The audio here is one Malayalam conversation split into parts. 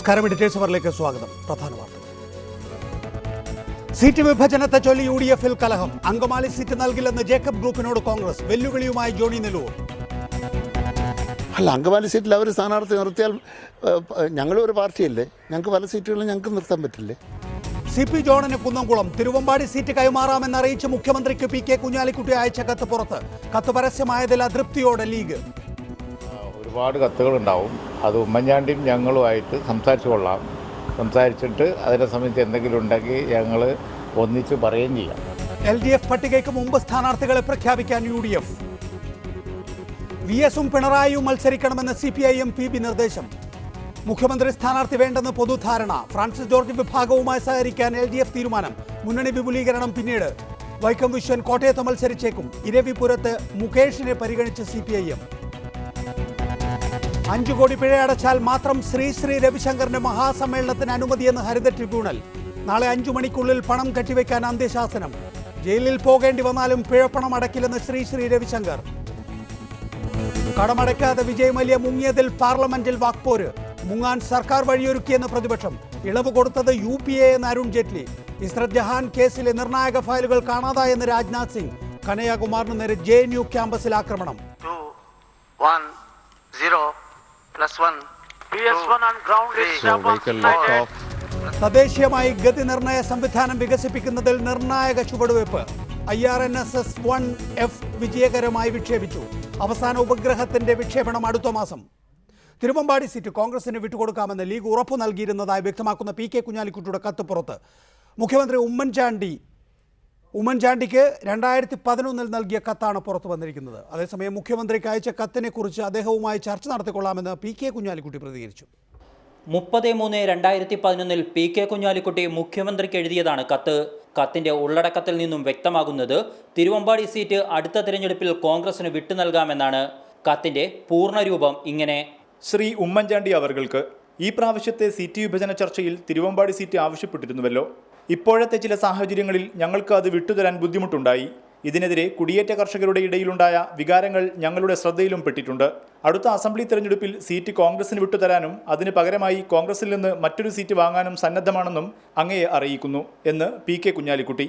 നമസ്കാരം. എഡിറ്റേഴ്സ് അവറിലേക്ക് സ്വാഗതം. പ്രധാന വാർത്തകൾ. സീറ്റ് വിഭജനത്തെ ചൊല്ലി UDF-ൽ കലഹം. അങ്കമാലി സീറ്റ് നൽകില്ലെന്ന് ജേക്കബ് ഗ്രൂപ്പിനോട് കോൺഗ്രസ്. വെല്ലുവിളിയുമായി ജോണി നെല്ലൂർ. അല്ല, അങ്കമാലി സീറ്റിൽ അവർ സ്ഥാനാർത്ഥി നിർത്തിയാൽ ഞങ്ങളൊരു പാർട്ടിയല്ലേ, ഞങ്ങൾക്ക് പല സീറ്റുകളും ഞങ്ങൾക്ക് നിർത്താൻ പറ്റില്ലേ? CP ജോണിന് കുന്നംകുളം. തിരുവമ്പാടി സീറ്റ് കൈമാറാമെന്നറിയിച്ച് മുഖ്യമന്ത്രിക്ക് PK കുഞ്ഞാലിക്കുട്ടി അയച്ച കത്ത് പുറത്ത്. കത്ത് പരസ്യമായതിൽ അതൃപ്തിയോടെ ലീഗ്. ഒരുപാട് കത്തുകളുണ്ടാവും. അത് ഉമ്മൻചാണ്ടിയും ഞങ്ങളുമായിട്ട് സംസാരിച്ചു കൊള്ളാം. സംസാരിച്ചിട്ട് അതിനെ സംബന്ധിച്ച് എന്തെങ്കിലും ഉണ്ടെങ്കിൽ ഞങ്ങൾ ഒന്നിച്ച് പറയുകയും ചെയ്യാം. LDF പട്ടികയ്ക്ക് മുമ്പ് സ്ഥാനാർത്ഥികളെ പ്രഖ്യാപിക്കാൻ UDF. VS-ഉം പിണറായിയും മത്സരിക്കണമെന്ന് CPIM PB നിർദ്ദേശം. മുഖ്യമന്ത്രി സ്ഥാനാർത്ഥി വേണ്ടെന്ന് പൊതുധാരണ. ഫ്രാൻസിസ് ജോർജ് വിഭാഗവുമായി സഹകരിക്കാൻ LDF തീരുമാനം. മുന്നണി വിപുലീകരണം പിന്നീട്. വൈക്കം വിശ്വൻ കോട്ടയത്ത് മത്സരിച്ചേക്കും. ഇരവിപുരത്ത് മുകേഷിനെ പരിഗണിച്ച് CPIM. 5 കോടി പിഴ അടച്ചാൽ മാത്രം ശ്രീ രവിശങ്കറിന്റെ മഹാസമ്മേളനത്തിന് അനുമതിയെന്ന് ഹരിത ട്രിബ്യൂണൽ. നാളെ 5 മണിക്കുള്ളിൽ പണം കെട്ടിവെക്കാൻ അന്ത്യശാസനം. ജയിലിൽ പോകേണ്ടി വന്നാലും പിഴപ്പണം അടക്കില്ലെന്ന് ശ്രീ രവിശങ്കർ. കടമടയ്ക്കാതെ വിജയ് മല്യ മുങ്ങിയതിൽ പാർലമെന്റിൽ വാക്പോര്. മുങ്ങാൻ സർക്കാർ വഴിയൊരുക്കിയെന്ന് പ്രതിപക്ഷം. ഇളവ് കൊടുത്തത് UPA എന്ന് അരുൺ ജെയ്റ്റ്ലി. ഇസ്രത് ജഹാൻ കേസിലെ നിർണായക ഫയലുകൾ കാണാതായെന്ന് രാജ്നാഥ് സിംഗ്. കനയ്യകുമാറിന് നേരെ JNU ക്യാമ്പസിൽ ആക്രമണം. തദ്ദേശീയമായി ഗതി നിർണയ സംവിധാനം വികസിപ്പിക്കുന്നതിൽ നിർണായക ചുവടുവയ്പ്. IRNSS 1F വിജയകരമായി വിക്ഷേപിച്ചു. അവസാന ഉപഗ്രഹത്തിന്റെ വിക്ഷേപണം അടുത്ത മാസം. തിരുവമ്പാടി സീറ്റ് കോൺഗ്രസിന് വിട്ടുകൊടുക്കാമെന്ന് ലീഗ് ഉറപ്പു നൽകിയിരുന്നതായി വ്യക്തമാക്കുന്ന PK കുഞ്ഞാലിക്കുട്ടിയുടെ കത്ത് പുറത്ത്. മുഖ്യമന്ത്രി ഉമ്മൻചാണ്ടിക്ക് 2011 നൽകിയ കത്താണ് പുറത്തു വന്നിരിക്കുന്നത്. അതേസമയം മുഖ്യമന്ത്രിക്ക് അയച്ച കത്തിനെ കുറിച്ച് അദ്ദേഹവുമായി ചർച്ച നടത്തിക്കൊള്ളാമെന്ന് PK കുഞ്ഞാലിക്കുട്ടി പ്രതികരിച്ചു. 30/3/2011 PK കുഞ്ഞാലിക്കുട്ടി മുഖ്യമന്ത്രിക്ക് എഴുതിയതാണ് കത്ത്. കത്തിന്റെ ഉള്ളടക്കത്തിൽ നിന്നും വ്യക്തമാകുന്നത് തിരുവമ്പാടി സീറ്റ് അടുത്ത തിരഞ്ഞെടുപ്പിൽ കോൺഗ്രസിന് വിട്ടു നൽകാമെന്നാണ്. കത്തിന്റെ പൂർണ്ണരൂപം ഇങ്ങനെ: ശ്രീ ഉമ്മൻചാണ്ടി അവർക്ക് ഈ പ്രാവശ്യത്തെ സീറ്റ് വിഭജന ചർച്ചയിൽ തിരുവമ്പാടി സീറ്റ് ആവശ്യപ്പെട്ടിരുന്നുവല്ലോ. ഇപ്പോഴത്തെ ചില സാഹചര്യങ്ങളിൽ ഞങ്ങൾക്ക് അത് വിട്ടുതരാൻ ബുദ്ധിമുട്ടുണ്ടായി. ഇതിനെതിരെ കുടിയേറ്റ കർഷകരുടെ ഇടയിലുണ്ടായ വികാരങ്ങൾ ഞങ്ങളുടെ ശ്രദ്ധയിലും പെട്ടിട്ടുണ്ട്. അടുത്ത അസംബ്ലി തെരഞ്ഞെടുപ്പിൽ സീറ്റ് കോൺഗ്രസിന് വിട്ടുതരാനും അതിന് പകരമായി കോൺഗ്രസിൽ നിന്ന് മറ്റൊരു സീറ്റ് വാങ്ങാനും സന്നദ്ധമാണെന്നും അങ്ങയെ അറിയിക്കുന്നു എന്ന് PK കുഞ്ഞാലിക്കുട്ടി.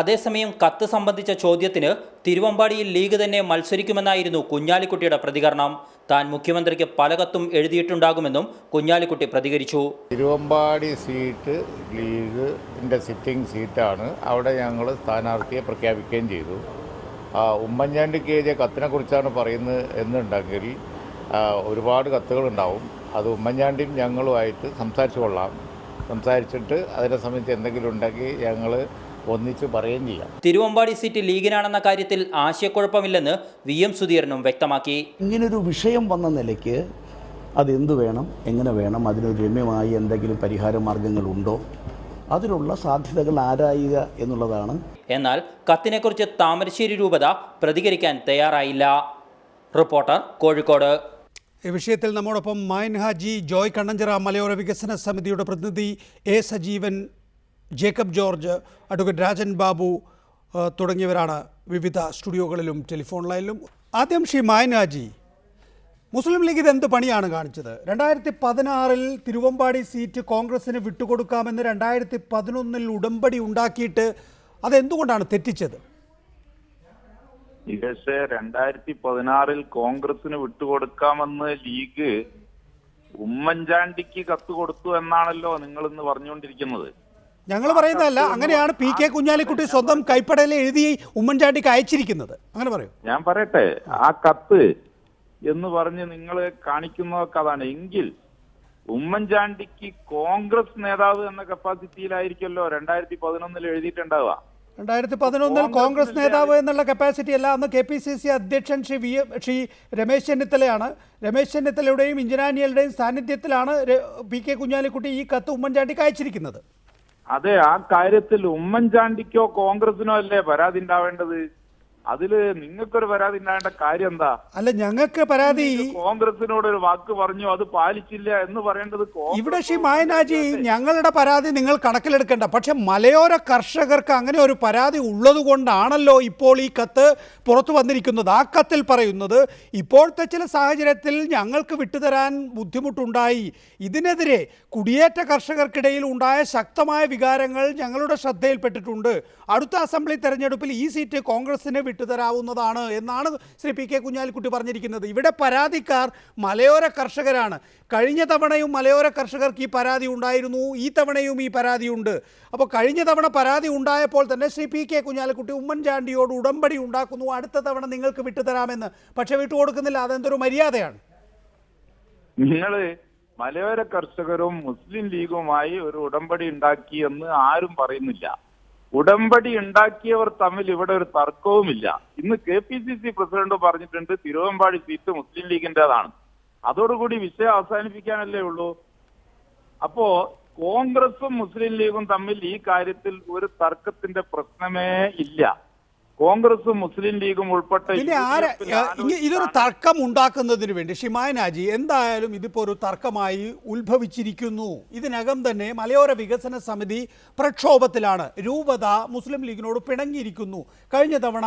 അതേസമയം കത്ത് സംബന്ധിച്ച ചോദ്യത്തിന് തിരുവമ്പാടിയിൽ ലീഗ് തന്നെ മത്സരിക്കുമെന്നായിരുന്നു കുഞ്ഞാലിക്കുട്ടിയുടെ പ്രതികരണം. താൻ മുഖ്യമന്ത്രിക്ക് പല കത്തും എഴുതിയിട്ടുണ്ടാകുമെന്നും കുഞ്ഞാലിക്കുട്ടി പ്രതികരിച്ചു. തിരുവമ്പാടി സീറ്റ് ലീഗിൻ്റെ സിറ്റിംഗ് സീറ്റാണ്. അവിടെ ഞങ്ങൾ സ്ഥാനാർത്ഥിയെ പ്രഖ്യാപിക്കുകയും ചെയ്തു. ഉമ്മൻചാണ്ടിക്ക് എഴുതിയ കത്തിനെക്കുറിച്ചാണ് പറയുന്നത് എന്നുണ്ടെങ്കിൽ ഒരുപാട് കത്തുകളുണ്ടാവും. അത് ഉമ്മൻചാണ്ടിയും ഞങ്ങളുമായിട്ട് സംസാരിച്ചു കൊള്ളാം. സംസാരിച്ചിട്ട് അതിനെ സംബന്ധിച്ച് എന്തെങ്കിലും ഉണ്ടെങ്കിൽ ഞങ്ങൾ ഒന്നിച്ച് പറയുകയും ചെയ്യാം. തിരുവമ്പാടി സീറ്റ് ലീഗിനാണെന്ന കാര്യത്തിൽ ആശയക്കുഴപ്പമില്ലെന്ന് VM സുധീരനും വ്യക്തമാക്കി. ഇങ്ങനൊരു വിഷയം വന്ന നിലയ്ക്ക് അതെന്തു വേണം, എങ്ങനെ വേണം, അതിനൊരു രമ്യമായി എന്തെങ്കിലും പരിഹാര മാർഗങ്ങളുണ്ടോ, അതിനുള്ള സാധ്യതകൾ ആരായുക എന്നുള്ളതാണ്. എന്നാൽ കത്തിനെക്കുറിച്ച് താമരശ്ശേരി രൂപത പ്രതികരിക്കാൻ തയ്യാറായില്ല. റിപ്പോർട്ടർ, കോഴിക്കോട്. ഈ വിഷയത്തിൽ നമ്മോടൊപ്പം മൈൻ ഹാജി, ജോയ് കണ്ണഞ്ചിറ, മലയോര വികസന സമിതിയുടെ പ്രതിനിധി A Sajeevan, Jacob George, advocate Rajan Babu തുടങ്ങിയവരാണ് വിവിധ സ്റ്റുഡിയോകളിലും ടെലിഫോൺ ലൈനിലും. ആദ്യം ശ്രീ മൈൻ ഹാജി, മുസ്ലിം ലീഗ് ഇത് എന്ത് പണിയാണ് കാണിച്ചത്? 2016 തിരുവമ്പാടി സീറ്റ് കോൺഗ്രസിന് വിട്ടുകൊടുക്കാമെന്ന് 2011 ഉടമ്പടി ഉണ്ടാക്കിയിട്ട് അതെന്തുകൊണ്ടാണ് തെറ്റിച്ചത്? 2016 കോൺഗ്രസിന് വിട്ടുകൊടുക്കാമെന്ന് ലീഗ് ഉമ്മൻചാണ്ടിക്ക് കത്ത് കൊടുത്തു എന്നാണല്ലോ നിങ്ങൾ ഇന്ന് പറഞ്ഞുകൊണ്ടിരിക്കുന്നത്. ഞങ്ങൾ പറയുന്നതല്ല, അങ്ങനെയാണ് PK കുഞ്ഞാലിക്കുട്ടി സ്വന്തം കൈപ്പടയിൽ എഴുതി ഉമ്മൻചാണ്ടിക്ക് അയച്ചിരിക്കുന്നത്. അങ്ങനെ പറയൂ. ഞാൻ പറയട്ടെ, ആ കത്ത് എന്ന് പറഞ്ഞ് നിങ്ങൾ കാണിക്കുന്നതൊക്കെ അതാണ്. എങ്കിൽ ഉമ്മൻചാണ്ടിക്ക് കോൺഗ്രസ് നേതാവ് എന്ന കപ്പാസിറ്റിയിലായിരിക്കുമല്ലോ 2011 എഴുതിയിട്ടുണ്ടാവുക. 2011 കോൺഗ്രസ് നേതാവ് എന്നുള്ള കപ്പാസിറ്റി അല്ല. അന്ന് KPCC അധ്യക്ഷൻ ശ്രീ രമേശ് ചെന്നിത്തലയാണ്. രമേശ് ചെന്നിത്തലയുടെയും ഇഞ്ചനാനിയലുടെയും സാന്നിധ്യത്തിലാണ് PK കുഞ്ഞാലിക്കുട്ടി ഈ കത്ത് ഉമ്മൻചാണ്ടിക്ക് അയച്ചിരിക്കുന്നത്. അതെ, ആ കാര്യത്തിൽ ഉമ്മൻചാണ്ടിക്കോ കോൺഗ്രസിനോ അല്ലേ പരാതി ഉണ്ടാവേണ്ടത്? അതില് നിങ്ങൾക്കൊരു പരാതി ഉണ്ടാകേണ്ട കാര്യം എന്താ? അല്ല, ഞങ്ങൾക്ക് പരാതി കോൺഗ്രസിനോട് ഒരു വാക്ക് പറഞ്ഞു, അത് പാലിച്ചില്ല എന്ന് പറയേണ്ടത് ഇവിടെ ശ്രീ മായനാജി, ഞങ്ങളുടെ പരാതി നിങ്ങൾ കണക്കിലെടുക്കേണ്ട. പക്ഷെ മലയോര കർഷകർക്ക് അങ്ങനെ ഒരു പരാതി ഉള്ളത് കൊണ്ടാണല്ലോ ഇപ്പോൾ ഈ കത്ത് പുറത്തു വന്നിരിക്കുന്നത്. ആ കത്തിൽ പറയുന്നത് ഇപ്പോഴത്തെ ചില സാഹചര്യത്തിൽ ഞങ്ങൾക്ക് വിട്ടുതരാൻ ബുദ്ധിമുട്ടുണ്ടായി. ഇതിനെതിരെ കുടിയേറ്റ കർഷകർക്കിടയിൽ ഉണ്ടായ ശക്തമായ വികാരങ്ങൾ ഞങ്ങളുടെ ശ്രദ്ധയിൽപ്പെട്ടിട്ടുണ്ട്. അടുത്ത അസംബ്ലി തെരഞ്ഞെടുപ്പിൽ ഈ സീറ്റ് കോൺഗ്രസിന് വിട്ടുതരാവുന്നതാണ് എന്നാണ് ശ്രീ പി കെ കുഞ്ഞാലിക്കുട്ടി പറഞ്ഞിരിക്കുന്നത്. ഇവിടെ പരാതിക്കാർ മലയോര കർഷകരാണ്. കഴിഞ്ഞ തവണയും മലയോര കർഷകർക്ക് ഈ പരാതി ഉണ്ടായിരുന്നു, ഈ തവണയും ഈ പരാതിയുണ്ട്. അപ്പോൾ കഴിഞ്ഞ തവണ പരാതി ഉണ്ടായപ്പോൾ തന്നെ ശ്രീ പി കെ കുഞ്ഞാലിക്കുട്ടി ഉമ്മൻചാണ്ടിയോട് ഉടമ്പടി ഉണ്ടാക്കുന്നു, അടുത്ത തവണ നിങ്ങൾക്ക് വിട്ടുതരാമെന്ന്. പക്ഷെ വിട്ടുകൊടുക്കുന്നില്ല. അതെന്തൊരു മര്യാദയാണ്? നിങ്ങള് മലയോര കർഷകരും മുസ്ലിം ലീഗുമായി ഒരു ഉടമ്പടി ഉണ്ടാക്കിയെന്ന് ആരും പറയുന്നില്ല. ഉടമ്പടി ഉണ്ടാക്കിയവർ തമ്മിൽ ഇവിടെ ഒരു തർക്കവുമില്ല. ഇന്ന് KPCC പ്രസിഡന്റ് പറഞ്ഞിട്ടുണ്ട് തിരുവമ്പാടി സീറ്റ് മുസ്ലിം ലീഗിന്റേതാണ്. അതോടുകൂടി വിഷയം അവസാനിപ്പിക്കാനല്ലേ ഉള്ളൂ. അപ്പോ കോൺഗ്രസും മുസ്ലിം ലീഗും തമ്മിൽ ഈ കാര്യത്തിൽ ഒരു തർക്കത്തിന്റെ പ്രശ്നമേ ഇല്ല. കോൺഗ്രസും മുസ്ലിം ലീഗും ഉൾപ്പെട്ട പിന്നെ ഇതൊരു തർക്കം ഉണ്ടാക്കുന്നതിന് വേണ്ടി ഷിമായനാജി, എന്തായാലും ഇതിപ്പോൾ ഒരു തർക്കമായി ഉത്ഭവിച്ചിരിക്കുന്നു. ഇതിനകം തന്നെ മലയോര വികസന സമിതി പ്രക്ഷോഭത്തിലാണ്. രൂപത മുസ്ലിം ലീഗിനോട് പിണങ്ങിയിരിക്കുന്നു. കഴിഞ്ഞ തവണ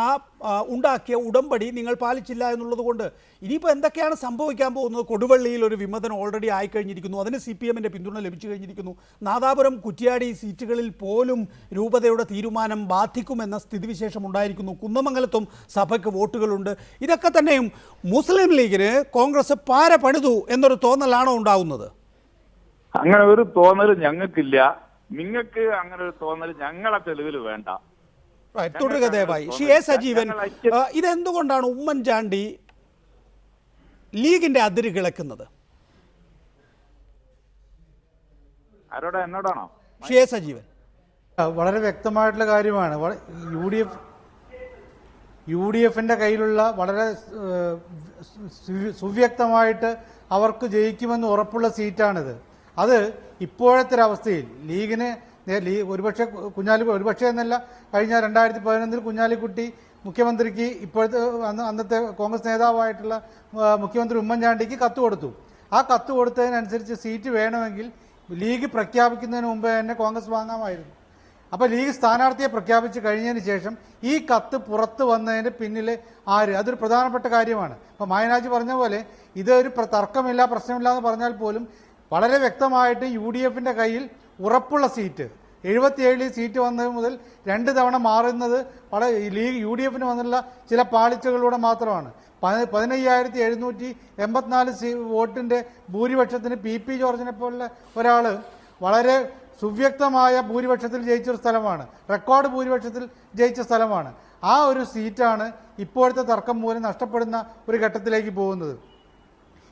ഉണ്ടാക്കിയ ഉടമ്പടി നിങ്ങൾ പാലിച്ചില്ല എന്നുള്ളത് കൊണ്ട്. ഇനിയിപ്പോൾ എന്തൊക്കെയാണ് സംഭവിക്കാൻ പോകുന്നത്? കൊടുവള്ളിയിൽ ഒരു വിമതനം ഓൾറെഡി ആയിക്കഴിഞ്ഞിരിക്കുന്നു. അതിന് CPM-ന്റെ പിന്തുണ ലഭിച്ചു കഴിഞ്ഞിരിക്കുന്നു. നാദാപുരം, കുറ്റ്യാടി സീറ്റുകളിൽ പോലും രൂപതയുടെ തീരുമാനം ബാധിക്കുമെന്ന സ്ഥിതിവിശേഷം ഉണ്ടായിരിക്കുന്നു. കുന്നമംഗലത്തും സഭയ്ക്ക് വോട്ടുകളുണ്ട്. ഇതൊക്കെ തന്നെയും മുസ്ലിം ലീഗിന് കോൺഗ്രസ് പാര പണിതു എന്നൊരു തോന്നലാണോ ഉണ്ടാവുന്നത്? അങ്ങനെ ഒരു തോന്നൽ ഞങ്ങൾക്കില്ല. നിങ്ങൾക്ക് അങ്ങനെ ഒരു തോന്നൽ ഞങ്ങളെ തെളിവിൽ വേണ്ട. തുടരുക ദയവായി. എ സജീവൻ, ഇതെന്തുകൊണ്ടാണ് ഉമ്മൻചാണ്ടി ലീഗിന്റെ അതിര് കിളക്കുന്നത്? ആരോടാ, എന്നോടാണോ? എ സജീവൻ, വളരെ വ്യക്തമായിട്ടുള്ള കാര്യമാണ്. യു ഡി എഫിൻ്റെ കയ്യിലുള്ള വളരെ സുവ്യക്തമായിട്ട് അവർക്ക് ജയിക്കുമെന്ന് ഉറപ്പുള്ള സീറ്റാണിത്. അത് ഇപ്പോഴത്തെ ഒരവസ്ഥയിൽ ലീഗിന് ഒരുപക്ഷെ ഒരുപക്ഷെ എന്നല്ല, കഴിഞ്ഞ 2011 കുഞ്ഞാലിക്കുട്ടി മുഖ്യമന്ത്രിക്ക് ഇപ്പോഴത്തെ അന്നത്തെ കോൺഗ്രസ് നേതാവായിട്ടുള്ള മുഖ്യമന്ത്രി ഉമ്മൻചാണ്ടിക്ക് കത്ത് കൊടുത്തു. ആ കത്ത് കൊടുത്തതിനനുസരിച്ച് സീറ്റ് വേണമെങ്കിൽ ലീഗ് പ്രഖ്യാപിക്കുന്നതിന് മുമ്പേ തന്നെ കോൺഗ്രസ് വാങ്ങാമായിരുന്നു. അപ്പോൾ ലീഗ് സ്ഥാനാർത്ഥിയെ പ്രഖ്യാപിച്ച് കഴിഞ്ഞതിന് ശേഷം ഈ കത്ത് പുറത്ത് വന്നതിന് പിന്നിൽ ആര്? അതൊരു പ്രധാനപ്പെട്ട കാര്യമാണ്. അപ്പോൾ മായനാജി പറഞ്ഞ പോലെ ഇതൊരു തർക്കമില്ല, പ്രശ്നമില്ല എന്ന് പറഞ്ഞാൽ പോലും വളരെ വ്യക്തമായിട്ട് UDF-ന്റെ കയ്യിൽ ഉറപ്പുള്ള സീറ്റ് 77 സീറ്റ് വന്നത് മുതൽ 2 തവണ മാറുന്നത് ലീഗ് UDF-ന് വന്നുള്ള ചില പാളിച്ചകളിലൂടെ മാത്രമാണ്. 15,784 വോട്ടിൻ്റെ ഭൂരിപക്ഷത്തിന് PP ജോർജിനെ പോലുള്ള ഒരാൾ വളരെ സുവ്യക്തമായ ഭൂരിപക്ഷത്തിൽ ജയിച്ചൊരു സ്ഥലമാണ്, റെക്കോർഡ് ഭൂരിപക്ഷത്തിൽ ജയിച്ച സ്ഥലമാണ്. ആ ഒരു സീറ്റാണ് ഇപ്പോഴത്തെ തർക്കം മൂലം നഷ്ടപ്പെടുന്ന ഒരു ഘട്ടത്തിലേക്ക് പോകുന്നത്.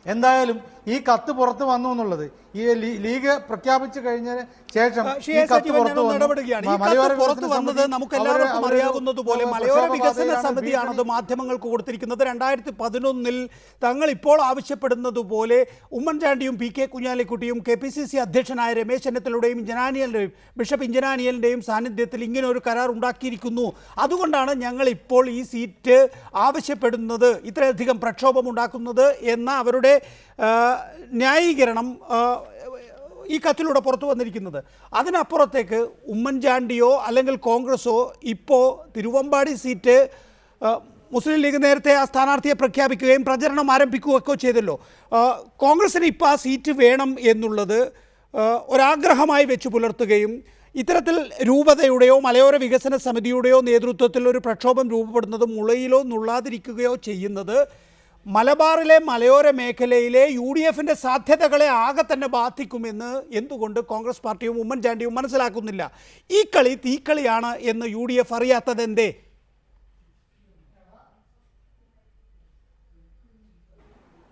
എന്തായാലും ഈ കത്ത് പുറത്ത് വന്നു എന്നുള്ളത് ഈ ലീഗ് പ്രഖ്യാപിച്ചു കഴിഞ്ഞതിന് ശേഷം നമുക്കെല്ലാവർക്കും അറിയാവുന്നതുപോലെ മലയോര വികസന സമിതിയാണത് മാധ്യമങ്ങൾക്ക് കൊടുത്തിരിക്കുന്നത്. 2011 തങ്ങൾ ഇപ്പോൾ ആവശ്യപ്പെടുന്നത് പോലെ ഉമ്മൻചാണ്ടിയും PK കുഞ്ഞാലിക്കുട്ടിയും KPCC അധ്യക്ഷനായ രമേശ് ചെന്നിത്തലയുടെയും ബിഷപ്പ് ഇഞ്ചനാനിയലിൻ്റെയും സാന്നിധ്യത്തിൽ ഇങ്ങനെ ഒരു കരാർ ഉണ്ടാക്കിയിരിക്കുന്നു. അതുകൊണ്ടാണ് ഞങ്ങൾ ഇപ്പോൾ ഈ സീറ്റ് ആവശ്യപ്പെടുന്നത്, ഇത്രയധികം പ്രക്ഷോഭം ഉണ്ടാക്കുന്നത് എന്ന അവരുടെ ന്യായീകരണം ഈ കത്തിലൂടെ പുറത്തു വന്നിരിക്കുന്നത്. അതിനപ്പുറത്തേക്ക് ഉമ്മൻചാണ്ടിയോ അല്ലെങ്കിൽ കോൺഗ്രസോ ഇപ്പോൾ തിരുവമ്പാടി സീറ്റ് മുസ്ലിം ലീഗ് നേരത്തെ ആ സ്ഥാനാർത്ഥിയെ പ്രഖ്യാപിക്കുകയും പ്രചരണം ആരംഭിക്കുകയൊക്കെ ചെയ്തല്ലോ. കോൺഗ്രസിന് ഇപ്പോൾ ആ സീറ്റ് വേണം എന്നുള്ളത് ഒരാഗ്രഹമായി വെച്ച് പുലർത്തുകയും ഇത്തരത്തിൽ രൂപതയുടെയോ മലയോര വികസന സമിതിയുടെയോ നേതൃത്വത്തിൽ ഒരു പ്രക്ഷോഭം രൂപപ്പെടുന്നത് മുളയിലോ നുള്ളാതിരിക്കുകയോ ചെയ്യുന്നത് മലബാറിലെ മലയോര മേഖലയിലെ UDF-ന്റെ സാധ്യതകളെ ആകെ തന്നെ ബാധിക്കുമെന്ന് എന്തുകൊണ്ട് കോൺഗ്രസ് പാർട്ടിയും ഉമ്മൻചാണ്ടിയും മനസ്സിലാക്കുന്നില്ല? ഈ കളി തീക്കളിയാണ് എന്ന് UDF അറിയാത്തതെന്തേ?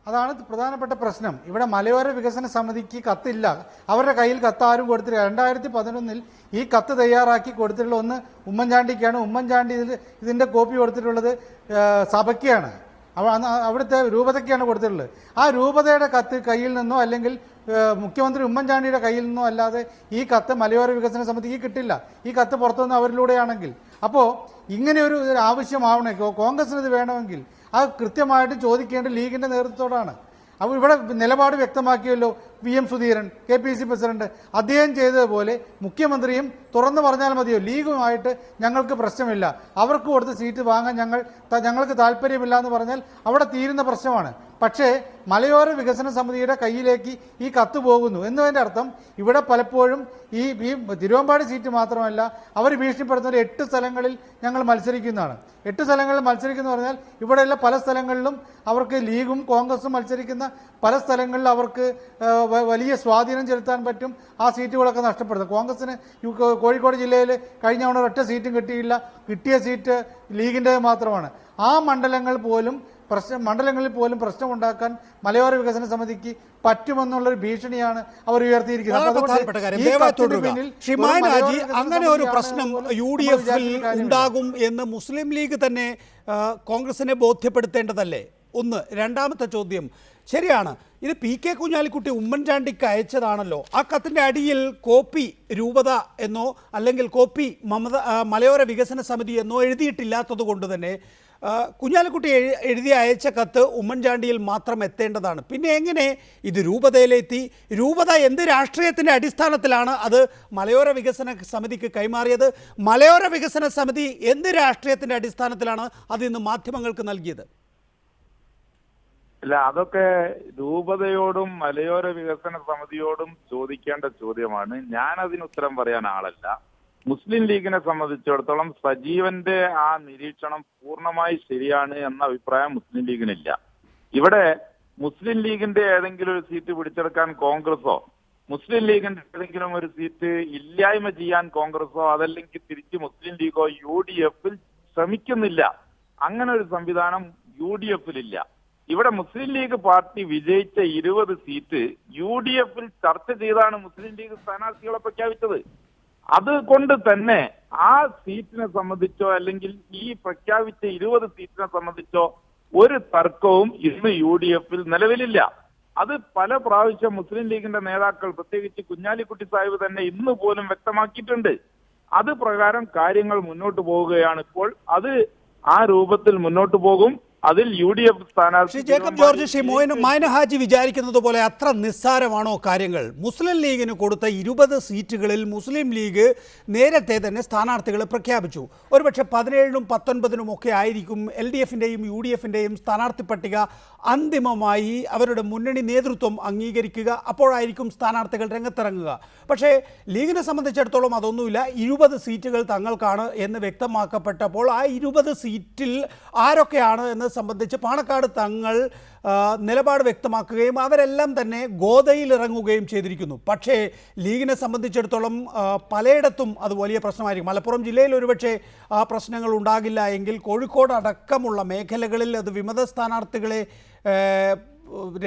അതാണ് പ്രധാനപ്പെട്ട പ്രശ്നം. ഇവിടെ മലയോര വികസന സമിതിക്ക് കത്തില്ല, അവരുടെ കയ്യിൽ കത്ത് ആരും കൊടുത്തില്ല. 2011 ഈ കത്ത് തയ്യാറാക്കി കൊടുത്തിട്ടുള്ള ഒന്ന് ഉമ്മൻചാണ്ടിക്കാണ്. ഉമ്മൻചാണ്ടി ഇതിൻ്റെ കോപ്പി കൊടുത്തിട്ടുള്ളത് സഭയ്ക്കാണ്, അവിടുത്തെ രൂപതയ്ക്കാണ് കൊടുത്തിട്ടുള്ളത്. ആ രൂപതയുടെ കത്ത് കയ്യിൽ നിന്നോ അല്ലെങ്കിൽ മുഖ്യമന്ത്രി ഉമ്മൻചാണ്ടിയുടെ കയ്യിൽ നിന്നോ അല്ലാതെ ഈ കത്ത് മലയോര വികസന സമിതിക്ക് കിട്ടില്ല. ഈ കത്ത് പുറത്തുനിന്ന് അവരിലൂടെയാണെങ്കിൽ അപ്പോൾ ഇങ്ങനെ ഒരു ആവശ്യമാവണേ കോൺഗ്രസിന് ഇത് വേണമെങ്കിൽ അത് കൃത്യമായിട്ട് ചോദിക്കേണ്ട ലീഗിൻ്റെ നേതൃത്വത്തോടാണ്. അപ്പോൾ ഇവിടെ നിലപാട് വ്യക്തമാക്കിയല്ലോ VM സുധീരൻ, KPCC പ്രസിഡന്റ്. അദ്ദേഹം ചെയ്തതുപോലെ മുഖ്യമന്ത്രിയും തുറന്നു പറഞ്ഞാൽ മതിയോ, ലീഗുമായിട്ട് ഞങ്ങൾക്ക് പ്രശ്നമില്ല, അവർക്ക് കൊടുത്ത് സീറ്റ് വാങ്ങാൻ ഞങ്ങൾക്ക് താല്പര്യമില്ല എന്ന് പറഞ്ഞാൽ അവിടെ തീരുന്ന പ്രശ്നമാണ്. പക്ഷേ മലയോര വികസന സമിതിയുടെ കയ്യിലേക്ക് ഈ കത്ത് പോകുന്നു എന്നതിൻ്റെ അർത്ഥം ഇവിടെ പലപ്പോഴും ഈ തിരുവമ്പാടി സീറ്റ് മാത്രമല്ല, അവർ ഭീഷണിപ്പെടുത്തുന്ന 8 സ്ഥലങ്ങളിൽ ഞങ്ങൾ മത്സരിക്കുന്നതാണ്. 8 സ്ഥലങ്ങളിൽ മത്സരിക്കുന്നു പറഞ്ഞാൽ ഇവിടെയുള്ള പല സ്ഥലങ്ങളിലും അവർക്ക് ലീഗും കോൺഗ്രസും മത്സരിക്കുന്ന പല സ്ഥലങ്ങളിൽ അവർക്ക് വലിയ സ്വാധീനം ചെലുത്താൻ പറ്റും. ആ സീറ്റുകളൊക്കെ നഷ്ടപ്പെടുത്തും. കോൺഗ്രസിന് കോഴിക്കോട് ജില്ലയിൽ കഴിഞ്ഞ തവണ ഒറ്റ സീറ്റും കിട്ടിയില്ല. കിട്ടിയ സീറ്റ് ലീഗിൻ്റെ മാത്രമാണ്. ആ മണ്ഡലങ്ങളിൽ പോലും പ്രശ്നമുണ്ടാക്കാൻ മലയോര വികസന സമിതിക്ക് പറ്റുമെന്നുള്ളൊരു ഭീഷണിയാണ് അവർ ഉയർത്തിയിരിക്കുന്നത്. അങ്ങനെ ഒരു പ്രശ്നം UDF ഉണ്ടാകും എന്ന് മുസ്ലിം ലീഗ് തന്നെ കോൺഗ്രസിനെ ബോധ്യപ്പെടുത്തേണ്ടതല്ലേ? ഒന്ന്. രണ്ടാമത്തെ ചോദ്യം, ശരിയാണ്, ഇത് PK കുഞ്ഞാലിക്കുട്ടി ഉമ്മൻചാണ്ടിക്ക് അയച്ചതാണല്ലോ. ആ കത്തിൻ്റെ അടിയിൽ കോപ്പി രൂപത എന്നോ അല്ലെങ്കിൽ കോപ്പി മലയോര വികസന സമിതി എന്നോ എഴുതിയിട്ടില്ലാത്തത് കൊണ്ട് തന്നെ കുഞ്ഞാലിക്കുട്ടി എഴുതി അയച്ച കത്ത് ഉമ്മൻചാണ്ടിയിൽ മാത്രം എത്തേണ്ടതാണ്. പിന്നെ എങ്ങനെ ഇത് രൂപതയിലെത്തി? രൂപത എന്ത് രാഷ്ട്രീയത്തിൻ്റെ അടിസ്ഥാനത്തിലാണ് അത് മലയോര വികസന സമിതിക്ക് കൈമാറിയത്? മലയോര വികസന സമിതി എന്ത് രാഷ്ട്രീയത്തിൻ്റെ അടിസ്ഥാനത്തിലാണ് അത് ഇന്ന് മാധ്യമങ്ങൾക്ക് നൽകിയത്? അല്ല, അതൊക്കെ രൂപതയോടും മലയോര വികസന സമിതിയോടും ചോദിക്കേണ്ട ചോദ്യമാണ്. ഞാൻ അതിന് ഉത്തരം പറയാൻ ആളല്ല. മുസ്ലിം ലീഗിനെ സംബന്ധിച്ചിടത്തോളം സജീവന്റെ ആ നിരീക്ഷണം പൂർണ്ണമായി ശരിയാണ് എന്ന അഭിപ്രായം മുസ്ലിം ലീഗിനില്ല. ഇവിടെ മുസ്ലിം ലീഗിന്റെ ഏതെങ്കിലും ഒരു സീറ്റ് പിടിച്ചെടുക്കാൻ കോൺഗ്രസോ മുസ്ലിം ലീഗിന്റെ ഏതെങ്കിലും ഒരു സീറ്റ് ഇല്ലായ്മ ചെയ്യാൻ കോൺഗ്രസോ അതല്ലെങ്കിൽ തിരിച്ച് മുസ്ലിം ലീഗോ UDF ശ്രമിക്കുന്നില്ല. അങ്ങനെ ഒരു സംവിധാനം UDF ഇല്ല. ഇവിടെ മുസ്ലിം ലീഗ് പാർട്ടി വിജയിച്ച 20 സീറ്റ് UDF ചർച്ച ചെയ്താണ് മുസ്ലിം ലീഗ് സ്ഥാനാർത്ഥികളെ പ്രഖ്യാപിച്ചത്. അതുകൊണ്ട് തന്നെ ആ സീറ്റിനെ സംബന്ധിച്ചോ അല്ലെങ്കിൽ ഈ പ്രഖ്യാപിച്ച 20 സീറ്റിനെ സംബന്ധിച്ചോ ഒരു തർക്കവും ഇന്ന് UDF നിലവിലില്ല. അത് പല പ്രാവശ്യം മുസ്ലിം ലീഗിന്റെ നേതാക്കൾ, പ്രത്യേകിച്ച് കുഞ്ഞാലിക്കുട്ടി സാഹിബ് തന്നെ ഇന്ന് പോലും വ്യക്തമാക്കിയിട്ടുണ്ട്. അത് പ്രകാരം കാര്യങ്ങൾ മുന്നോട്ട് പോവുകയാണ്. ഇപ്പോൾ അത് ആ രൂപത്തിൽ മുന്നോട്ട് പോകും. അതിൽ UDF സ്ഥാനാർത്ഥി ജേക്കബ് ജോർജ്, മൈന ഹാജി വിചാരിക്കുന്നത് പോലെ അത്ര നിസ്സാരമാണോ കാര്യങ്ങൾ? മുസ്ലിം ലീഗിന് കൊടുത്ത 20 സീറ്റുകളിൽ മുസ്ലിം ലീഗ് നേരത്തെ തന്നെ സ്ഥാനാർത്ഥികളെ പ്രഖ്യാപിച്ചു. ഒരുപക്ഷെ 17-നും 19-നും ഒക്കെ ആയിരിക്കും LDFിൻ്റെയും UDFിൻ്റെയും സ്ഥാനാർത്ഥി പട്ടിക അന്തിമമായി അവരുടെ മുന്നണി നേതൃത്വം അംഗീകരിക്കുക. അപ്പോഴായിരിക്കും സ്ഥാനാർത്ഥികൾ രംഗത്തിറങ്ങുക. പക്ഷേ ലീഗിനെ സംബന്ധിച്ചിടത്തോളം അതൊന്നുമില്ല. 20 സീറ്റുകൾ തങ്ങൾക്കാണ് എന്ന് വ്യക്തമാക്കപ്പെട്ടപ്പോൾ ആ 20 സീറ്റിൽ ആരൊക്കെയാണ് എന്ന് സംബന്ധിച്ച് പാണക്കാട് തങ്ങൾ നിലപാട് വ്യക്തമാക്കുകയും അവരെല്ലാം തന്നെ ഗോദയിൽ ഇറങ്ങുകയും ചെയ്തിരിക്കുന്നു. പക്ഷേ ലീഗിനെ സംബന്ധിച്ചിടത്തോളം പലയിടത്തും അത് വലിയ പ്രശ്നമായിരിക്കും. മലപ്പുറം ജില്ലയിൽ ഒരുപക്ഷെ ആ പ്രശ്നങ്ങൾ ഉണ്ടാകില്ല എങ്കിൽ കോഴിക്കോട് അടക്കമുള്ള മേഖലകളിൽ അത് വിമത സ്ഥാനാർത്ഥികളെ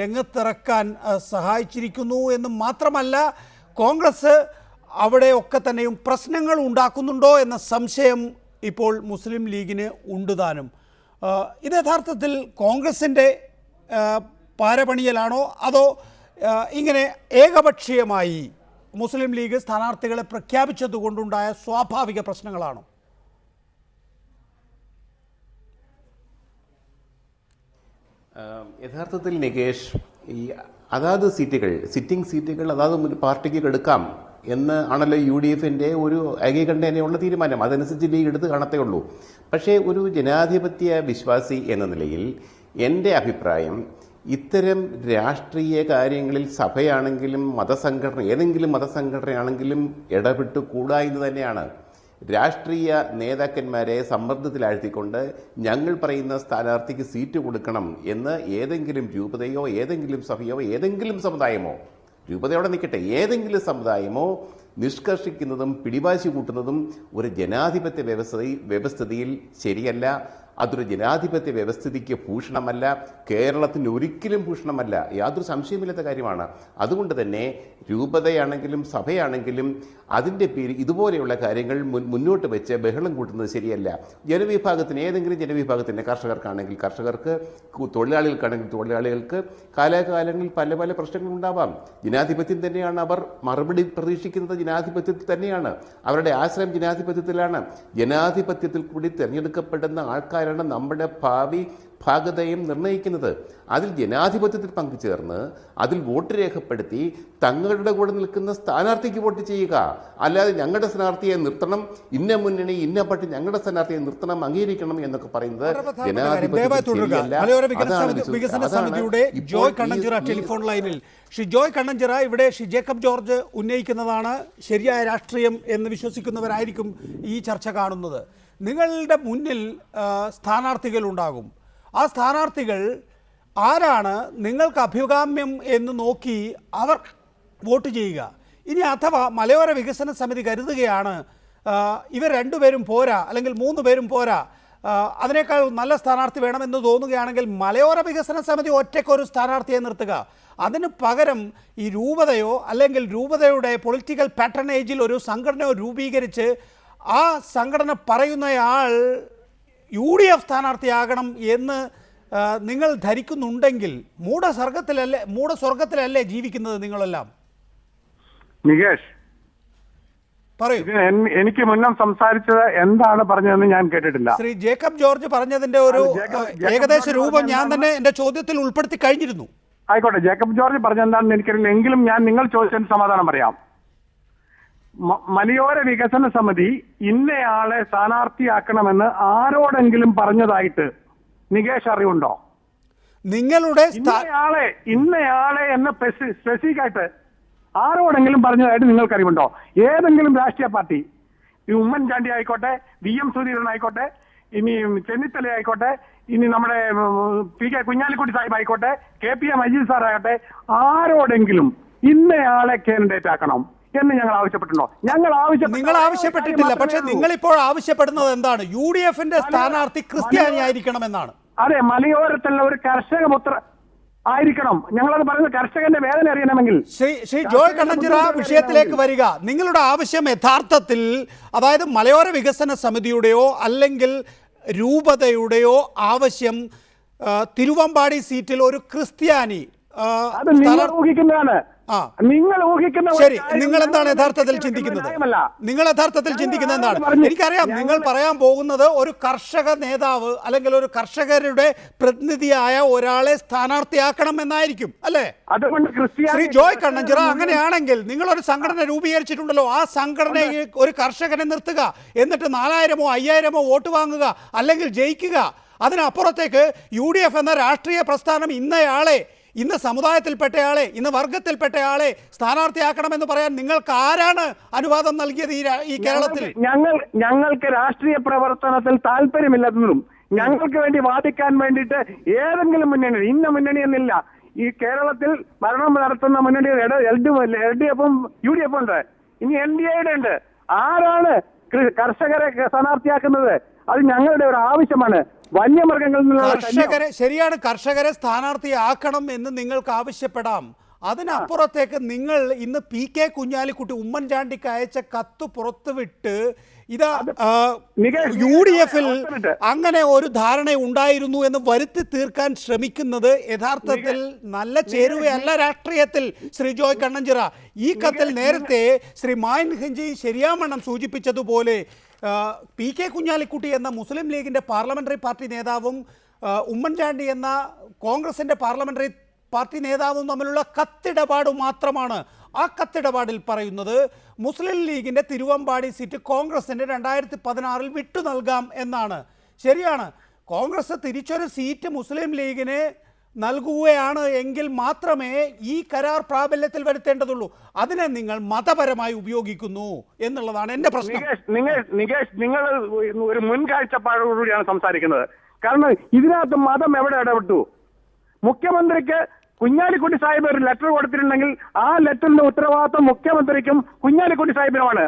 രംഗത്തിറക്കാൻ സഹായിച്ചിരിക്കുന്നു എന്ന് മാത്രമല്ല, കോൺഗ്രസ് അവിടെ ഒക്കെ തന്നെയും പ്രശ്നങ്ങൾ ഉണ്ടാക്കുന്നുണ്ടോ എന്ന സംശയം ഇപ്പോൾ മുസ്ലിം ലീഗിന് ഉണ്ടുതാനും. ഇത് യഥാർത്ഥത്തിൽ കോൺഗ്രസിൻ്റെ പാരപണിയലാണോ അതോ ഇങ്ങനെ ഏകപക്ഷീയമായി മുസ്ലിം ലീഗ് സ്ഥാനാർത്ഥികളെ പ്രഖ്യാപിച്ചതുകൊണ്ടുണ്ടായ സ്വാഭാവിക പ്രശ്നങ്ങളാണോ? യഥാർത്ഥത്തിൽ നികേഷ്, ഈ അതാത് സിറ്റിംഗ് സീറ്റുകൾ അതാത് പാർട്ടിക്ക് എടുക്കാം എന്ന് ആണല്ലോ UDFിൻ്റെ ഒരു ഏകീകണ്ഠേനയുള്ള തീരുമാനം. അതനുസരിച്ച് ലീഗ് എടുത്ത് കാണത്തേ ഉള്ളൂ. പക്ഷേ ഒരു ജനാധിപത്യ വിശ്വാസി എന്ന നിലയിൽ എൻ്റെ അഭിപ്രായം, ഇത്തരം രാഷ്ട്രീയ കാര്യങ്ങളിൽ സഭയാണെങ്കിലും ഏതെങ്കിലും മതസംഘടനയാണെങ്കിലും ഇടപെട്ടുകൂടാ എന്ന് തന്നെയാണ്. രാഷ്ട്രീയ നേതാക്കന്മാരെ സമ്മർദ്ദത്തിലാഴ്ത്തിക്കൊണ്ട് ഞങ്ങൾ പറയുന്ന സ്ഥാനാർത്ഥിക്ക് സീറ്റ് കൊടുക്കണം എന്ന് ഏതെങ്കിലും രൂപതയോ ഏതെങ്കിലും സഭയോ ഏതെങ്കിലും സമുദായമോ, രൂപതയോടെ നിൽക്കട്ടെ, ഏതെങ്കിലും സമുദായമോ നിഷ്കർഷിക്കുന്നതും പിടിവാശി കൂട്ടുന്നതും ഒരു ജനാധിപത്യ വ്യവസ്ഥിതിയിൽ ശരിയല്ല. അതൊരു ജനാധിപത്യ വ്യവസ്ഥിതിക്ക് ഭൂഷണമല്ല, കേരളത്തിന് ഒരിക്കലും ഭൂഷണമല്ല, യാതൊരു സംശയമില്ലാത്ത കാര്യമാണ്. അതുകൊണ്ട് തന്നെ രൂപതയാണെങ്കിലും സഭയാണെങ്കിലും അതിൻ്റെ പേര് ഇതുപോലെയുള്ള കാര്യങ്ങൾ മുന്നോട്ട് വെച്ച് ബഹളം കൂട്ടുന്നത് ശരിയല്ല. ജനവിഭാഗത്തിന്, ഏതെങ്കിലും ജനവിഭാഗത്തിൻ്റെ, കർഷകർക്കാണെങ്കിൽ കർഷകർക്ക്, തൊഴിലാളികൾക്കാണെങ്കിൽ തൊഴിലാളികൾക്ക് കാലാകാലങ്ങളിൽ പല പല പ്രശ്നങ്ങളുണ്ടാവാം. ജനാധിപത്യം തന്നെയാണ് അവർ മറുപടി പ്രതീക്ഷിക്കുന്നത്, ജനാധിപത്യത്തിൽ തന്നെയാണ്. അവരുടെ ആശ്രയം ജനാധിപത്യത്തിലാണ്. ജനാധിപത്യത്തിൽ കൂടി തിരഞ്ഞെടുക്കപ്പെടുന്ന ആൾക്കാരാണ് നമ്മുടെ ഭാവി ഭാഗതയും നിർണ്ണയിക്കുന്നത്. അതിൽ ജനാധിപത്യത്തിൽ പങ്കുചേർന്ന് അതിൽ വോട്ട് രേഖപ്പെടുത്തി തങ്ങളുടെ കൂടെ നിൽക്കുന്ന സ്ഥാനാർത്ഥിക്ക് വോട്ട് ചെയ്യുക. അല്ലാതെ ഞങ്ങളുടെ സ്ഥാനാർത്ഥിയെ നിർത്തണം, ഇന്ന മുന്നണി ഇന്ന പാർട്ടി ഞങ്ങളുടെ സ്ഥാനാർത്ഥിയെ നിർത്തണം, അംഗീകരിക്കണം എന്നൊക്കെ പറയുന്നത് വികസന സമിതിയുടെ ജോയ് കണ്ണഞ്ചിറ ടെലിഫോൺ ലൈനിൽ. ശ്രീ ജോയ് കണ്ണഞ്ചിറ, ഇവിടെ ശ്രീ ജേക്കബ് ജോർജ് ഉന്നയിക്കുന്നതാണ് ശരിയായ രാഷ്ട്രീയം എന്ന് വിശ്വസിക്കുന്നവരായിരിക്കും ഈ ചർച്ച കാണുന്നത്. നിങ്ങളുടെ മുന്നിൽ സ്ഥാനാർത്ഥികൾ ഉണ്ടാകും. ആ സ്ഥാനാർത്ഥികൾ ആരാണ് നിങ്ങൾക്ക് അഭികാമ്യം എന്ന് നോക്കി അവർ വോട്ട് ചെയ്യുക. ഇനി അഥവാ മലയോര വികസന സമിതി കരുതുകയാണ് ഇവർ രണ്ടുപേരും പോരാ, അല്ലെങ്കിൽ 3 പേരും പോരാ, അതിനേക്കാൾ നല്ല സ്ഥാനാർത്ഥി വേണമെന്ന് തോന്നുകയാണെങ്കിൽ മലയോര വികസന സമിതി ഒറ്റയ്ക്കൊരു സ്ഥാനാർത്ഥിയെ നിർത്തുക. അതിന് പകരം ഈ രൂപതയോ അല്ലെങ്കിൽ രൂപതയുടെ പൊളിറ്റിക്കൽ പാറ്റേണേജിൽ ഒരു സംഘടനയോ രൂപീകരിച്ച് ആ സംഘടന പറയുന്നയാൾ UDF സ്ഥാനാർത്ഥിയാകണം എന്ന് നിങ്ങൾ ധരിക്കുന്നുണ്ടെങ്കിൽ മൂഢസ്വർഗത്തിലല്ലേ ജീവിക്കുന്നത് നിങ്ങളെല്ലാം? നികേഷ്, പറയൂ. എനിക്ക് മുന്നം സംസാരിച്ചത് എന്താണ് പറഞ്ഞതെന്ന് ഞാൻ കേട്ടിട്ടില്ല. ശ്രീ ജേക്കബ് ജോർജ് പറഞ്ഞതിന്റെ ഒരു ഏകദേശ രൂപം ഞാൻ തന്നെ എന്റെ ചോദ്യത്തിൽ ഉൾപ്പെടുത്തി കഴിഞ്ഞിരുന്നു. ആയിക്കോട്ടെ, ജേക്കബ് ജോർജ് പറഞ്ഞെന്താണെന്ന് എനിക്കറിയില്ല, എങ്കിലും ഞാൻ നിങ്ങൾ ചോദിച്ചതിന് സമാധാനം പറയാം. മലയോര വികസന സമിതി ഇന്നയാളെ സ്ഥാനാർത്ഥിയാക്കണമെന്ന് ആരോടെങ്കിലും പറഞ്ഞതായിട്ട് നികേഷ് അറിവുണ്ടോ? നിങ്ങളുടെ ഇന്നയാളെ എന്ന സ്പെസിഫിക് ആയിട്ട് ആരോടെങ്കിലും പറഞ്ഞതായിട്ട് നിങ്ങൾക്കറിവുണ്ടോ? ഏതെങ്കിലും രാഷ്ട്രീയ പാർട്ടി, ഈ ഉമ്മൻചാണ്ടി ആയിക്കോട്ടെ, VM സുധീരൻ ആയിക്കോട്ടെ, ഇനി ചെന്നിത്തല ആയിക്കോട്ടെ, ഇനി നമ്മുടെ PK കുഞ്ഞാലിക്കുട്ടി സാഹിബ് ആയിക്കോട്ടെ, KP മജീദ് സാർ ആകട്ടെ, ആരോടെങ്കിലും ഇന്നയാളെ കാൻഡിഡേറ്റ് ആക്കണം എന്ന് ഞങ്ങൾ ആവശ്യപ്പെട്ടിട്ടുണ്ടോ? നിങ്ങൾ ആവശ്യപ്പെട്ടിട്ടില്ല. പക്ഷെ നിങ്ങളിപ്പോൾ ആവശ്യപ്പെടുന്നത് എന്താണ്? UDFന്റെ സ്ഥാനാർത്ഥി ക്രിസ്ത്യാനി ആയിരിക്കണമെന്നാണ്. അതെ, മലയോരത്തുള്ള ഒരു കർഷക പുത്ര ആയിരിക്കണം. ഞങ്ങളത് പറയുന്നത് കർഷകന്റെ വേദന അറിയണമെങ്കിൽ. ശ്രീ ജോയ് കണ്ണഞ്ചിറ, വിഷയത്തിലേക്ക് വരിക. നിങ്ങളുടെ ആവശ്യം യഥാർത്ഥത്തിൽ, അതായത് മലയോര വികസന സമിതിയുടെയോ അല്ലെങ്കിൽ രൂപതയുടെയോ ആവശ്യം തിരുവമ്പാടി സീറ്റിൽ ഒരു ക്രിസ്ത്യാനി അത് നിങ്ങൾ ഊഹിക്കുന്നതാണ്. നിങ്ങൾ ഊഹിക്കുന്ന ശരി, നിങ്ങൾ എന്താണ് യഥാർത്ഥത്തിൽ ചിന്തിക്കുന്നത്? നിങ്ങൾ യഥാർത്ഥത്തിൽ ചിന്തിക്കുന്നത് എന്താണ്? എനിക്കറിയാം നിങ്ങൾ പറയാൻ പോകുന്നത് ഒരു കർഷക നേതാവ് അല്ലെങ്കിൽ ഒരു കർഷകരുടെ പ്രതിനിധിയായ ഒരാളെ സ്ഥാനാർത്ഥിയാക്കണം എന്നായിരിക്കും, അല്ലേ? ശ്രീ ജോയ് കണ്ണഞ്ചിറ, അങ്ങനെയാണെങ്കിൽ നിങ്ങൾ ഒരു സംഘടന രൂപീകരിച്ചിട്ടുണ്ടല്ലോ, ആ സംഘടനയിൽ ഒരു കർഷകനെ നിർത്തുക, എന്നിട്ട് 4000-ഓ 5000-ഓ വോട്ട് വാങ്ങുക, അല്ലെങ്കിൽ ജയിക്കുക. അതിനപ്പുറത്തേക്ക് UDF എന്ന രാഷ്ട്രീയ പ്രസ്ഥാനം ഇന്ന് സമുദായത്തിൽപ്പെട്ടയാളെ, ഇന്ന് വർഗത്തിൽപ്പെട്ടയാളെ സ്ഥാനാർത്ഥിയാക്കണമെന്ന് പറയാൻ നിങ്ങൾക്ക് ആരാണ് അനുവാദം നൽകിയത് ഈ കേരളത്തിൽ? ഞങ്ങൾക്ക് രാഷ്ട്രീയ പ്രവർത്തനത്തിൽ താല്പര്യമില്ലെന്നും ഞങ്ങൾക്ക് വേണ്ടി വാദിക്കാൻ വേണ്ടിയിട്ട് ഏതെങ്കിലും മുന്നണി, ഇന്ന മുന്നണി എന്നില്ല, ഈ കേരളത്തിൽ ഭരണം നടത്തുന്ന മുന്നണി LDF-ഉം UDF ഉണ്ട്, ഇനി NDA ഉണ്ട്. ആരാണ് കർഷകരെ സ്ഥാനാർത്ഥിയാക്കുന്നത്? അത് ഞങ്ങളുടെ ഒരു ആവശ്യമാണ്. വന്യമൃഗങ്ങളിൽ നിന്നുള്ള ശരിയാണ്, കർഷകരെ സ്ഥാനാർത്ഥിയാക്കണം എന്ന് നിങ്ങൾക്ക് ആവശ്യപ്പെടാം. അതിനപ്പുറത്തേക്ക് നിങ്ങൾ ഇന്ന് PK കുഞ്ഞാലിക്കുട്ടി ഉമ്മൻചാണ്ടിക്ക് അയച്ച കത്ത് പുറത്തുവിട്ട് ഇതാ UDF-ൽ അങ്ങനെ ഒരു ധാരണ ഉണ്ടായിരുന്നു എന്ന് വരുത്തി തീർക്കാൻ ശ്രമിക്കുന്നത് യഥാർത്ഥത്തിൽ നല്ല ചേരുവയല്ല രാഷ്ട്രീയത്തിൽ. ശ്രീ ജോയ് കണ്ണഞ്ചിറ, ഈ കത്തിൽ നേരത്തെ ശ്രീ മായൻ ഖഞ്ചി ശരിയാമണ്ണം സൂചിപ്പിച്ചതുപോലെ PK കുഞ്ഞാലിക്കുട്ടി എന്ന മുസ്ലിം ലീഗിൻ്റെ പാർലമെൻ്ററി പാർട്ടി നേതാവും ഉമ്മൻചാണ്ടി എന്ന കോൺഗ്രസിൻ്റെ പാർലമെൻ്ററി പാർട്ടി നേതാവും തമ്മിലുള്ള കത്തിടപാട് മാത്രമാണ്. ആ കത്തിടപാടിൽ പറയുന്നത് മുസ്ലിം ലീഗിൻ്റെ തിരുവമ്പാടി സീറ്റ് കോൺഗ്രസിൻ്റെ 2016 വിട്ടു നൽകാം എന്നാണ്. ശരിയാണ്, കോൺഗ്രസ് തിരിച്ചൊരു സീറ്റ് മുസ്ലിം ലീഗിന് നൽകുകയാണ് എങ്കിൽ മാത്രമേ ഈ കരാർ പ്രാബല്യത്തിൽ വരുത്തേണ്ടതുള്ളൂ. അതിനെ നിങ്ങൾ മതപരമായി ഉപയോഗിക്കുന്നു എന്നുള്ളതാണ് എൻ്റെ പ്രശ്നം. നികേഷ്, നിങ്ങൾ ഒരു മുൻകാഴ്ചപ്പാടോടുകൂടിയാണ് സംസാരിക്കുന്നത്. കാരണം ഇതിനകത്ത് മതം എവിടെ ഇടപെട്ടു? മുഖ്യമന്ത്രിക്ക് കുഞ്ഞാലിക്കുട്ടി സാഹിബ് ഒരു ലെറ്റർ കൊടുത്തിട്ടുണ്ടെങ്കിൽ ആ ലെറ്ററിന്റെ ഉത്തരവാദിത്വം മുഖ്യമന്ത്രിക്കും കുഞ്ഞാലിക്കുട്ടി സാഹിബിനുമാണ്.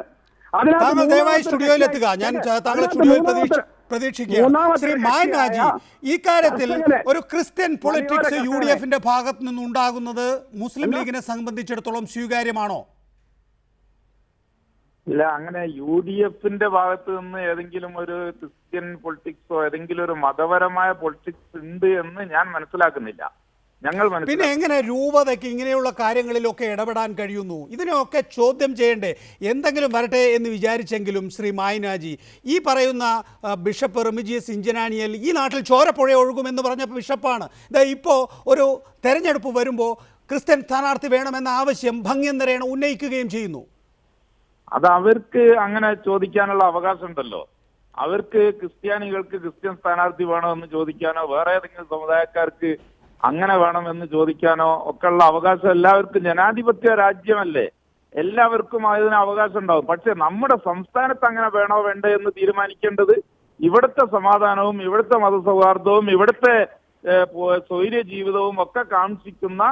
ദയവായി സ്റ്റുഡിയോയിൽ എത്തുക. ഞാൻ താങ്കളെ സ്റ്റുഡിയോയിൽ പ്രതീക്ഷിച്ചു. പ്രതീക്ഷിക്കുകയാണ്. മൂന്നാമത്തെ ശ്രീ മായൻഹാജി, ഈ കാര്യത്തിൽ കർഷകരെ, ഒരു ക്രിസ്ത്യൻ പൊളിറ്റിക്സ് മലയോര UDFന്റെ ഭാഗത്തു നിന്നുണ്ടാകുന്നത് മുസ്ലിം ലീഗിനെ സംബന്ധിച്ചിടത്തോളം സ്വീകാര്യമാണോ? ഇല്ല, അങ്ങനെ UDFന്റെ ഭാഗത്ത് നിന്ന് ഏതെങ്കിലും ഒരു ക്രിസ്ത്യൻ പൊളിറ്റിക്സോ ഏതെങ്കിലും ഒരു മതപരമായ പൊളിറ്റിക്സ് ഉണ്ട് എന്ന് ഞാൻ മനസ്സിലാക്കുന്നില്ല. ഞങ്ങൾ പിന്നെ എങ്ങനെ രൂപതയ്ക്ക് ഇങ്ങനെയുള്ള കാര്യങ്ങളിലൊക്കെ ഇടപെടാൻ കഴിയുന്നു? ഇതിനെയൊക്കെ ചോദ്യം ചെയ്യണ്ടേ? എന്തെങ്കിലും വരട്ടെ എന്ന് വിചാരിച്ചെങ്കിലും ശ്രീ മായൻഹാജി, ഈ പറയുന്ന ബിഷപ്പ് റെമിജിയസ് ഇഞ്ചനാനിയൽ ഈ നാട്ടിൽ ചോരപ്പുഴ ഒഴുകുമെന്ന് പറഞ്ഞ ബിഷപ്പാണ്. ഇതാ ഇപ്പോൾ ഒരു തെരഞ്ഞെടുപ്പ് വരുമ്പോൾ ക്രിസ്ത്യൻ സ്ഥാനാർത്ഥി വേണമെന്ന ആവശ്യം ഭംഗ്യന്തരേണ ഉന്നയിക്കുകയും ചെയ്യുന്നു. അത് അവർക്ക് അങ്ങനെ ചോദിക്കാനുള്ള അവകാശം ഉണ്ടല്ലോ. അവർക്ക് ക്രിസ്ത്യാനികൾക്ക് ക്രിസ്ത്യൻ സ്ഥാനാർത്ഥി വേണോ എന്ന് ചോദിക്കാനോ വേറെ ഏതെങ്കിലും സമുദായക്കാർക്ക് അങ്ങനെ വേണമെന്ന് ചോദിക്കാനോ ഒക്കെ ഉള്ള അവകാശം എല്ലാവർക്കും. ജനാധിപത്യ രാജ്യമല്ലേ, എല്ലാവർക്കും അതിന് അവകാശം ഉണ്ടാവും. പക്ഷെ നമ്മുടെ സംസ്ഥാനത്ത് അങ്ങനെ വേണോ വേണ്ടേ എന്ന് തീരുമാനിക്കേണ്ടത് ഇവിടുത്തെ സമാധാനവും ഇവിടുത്തെ മതസൗഹാർദ്ദവും ഇവിടുത്തെ സ്വൈര്യ ജീവിതവും ഒക്കെ കാണിക്കുന്ന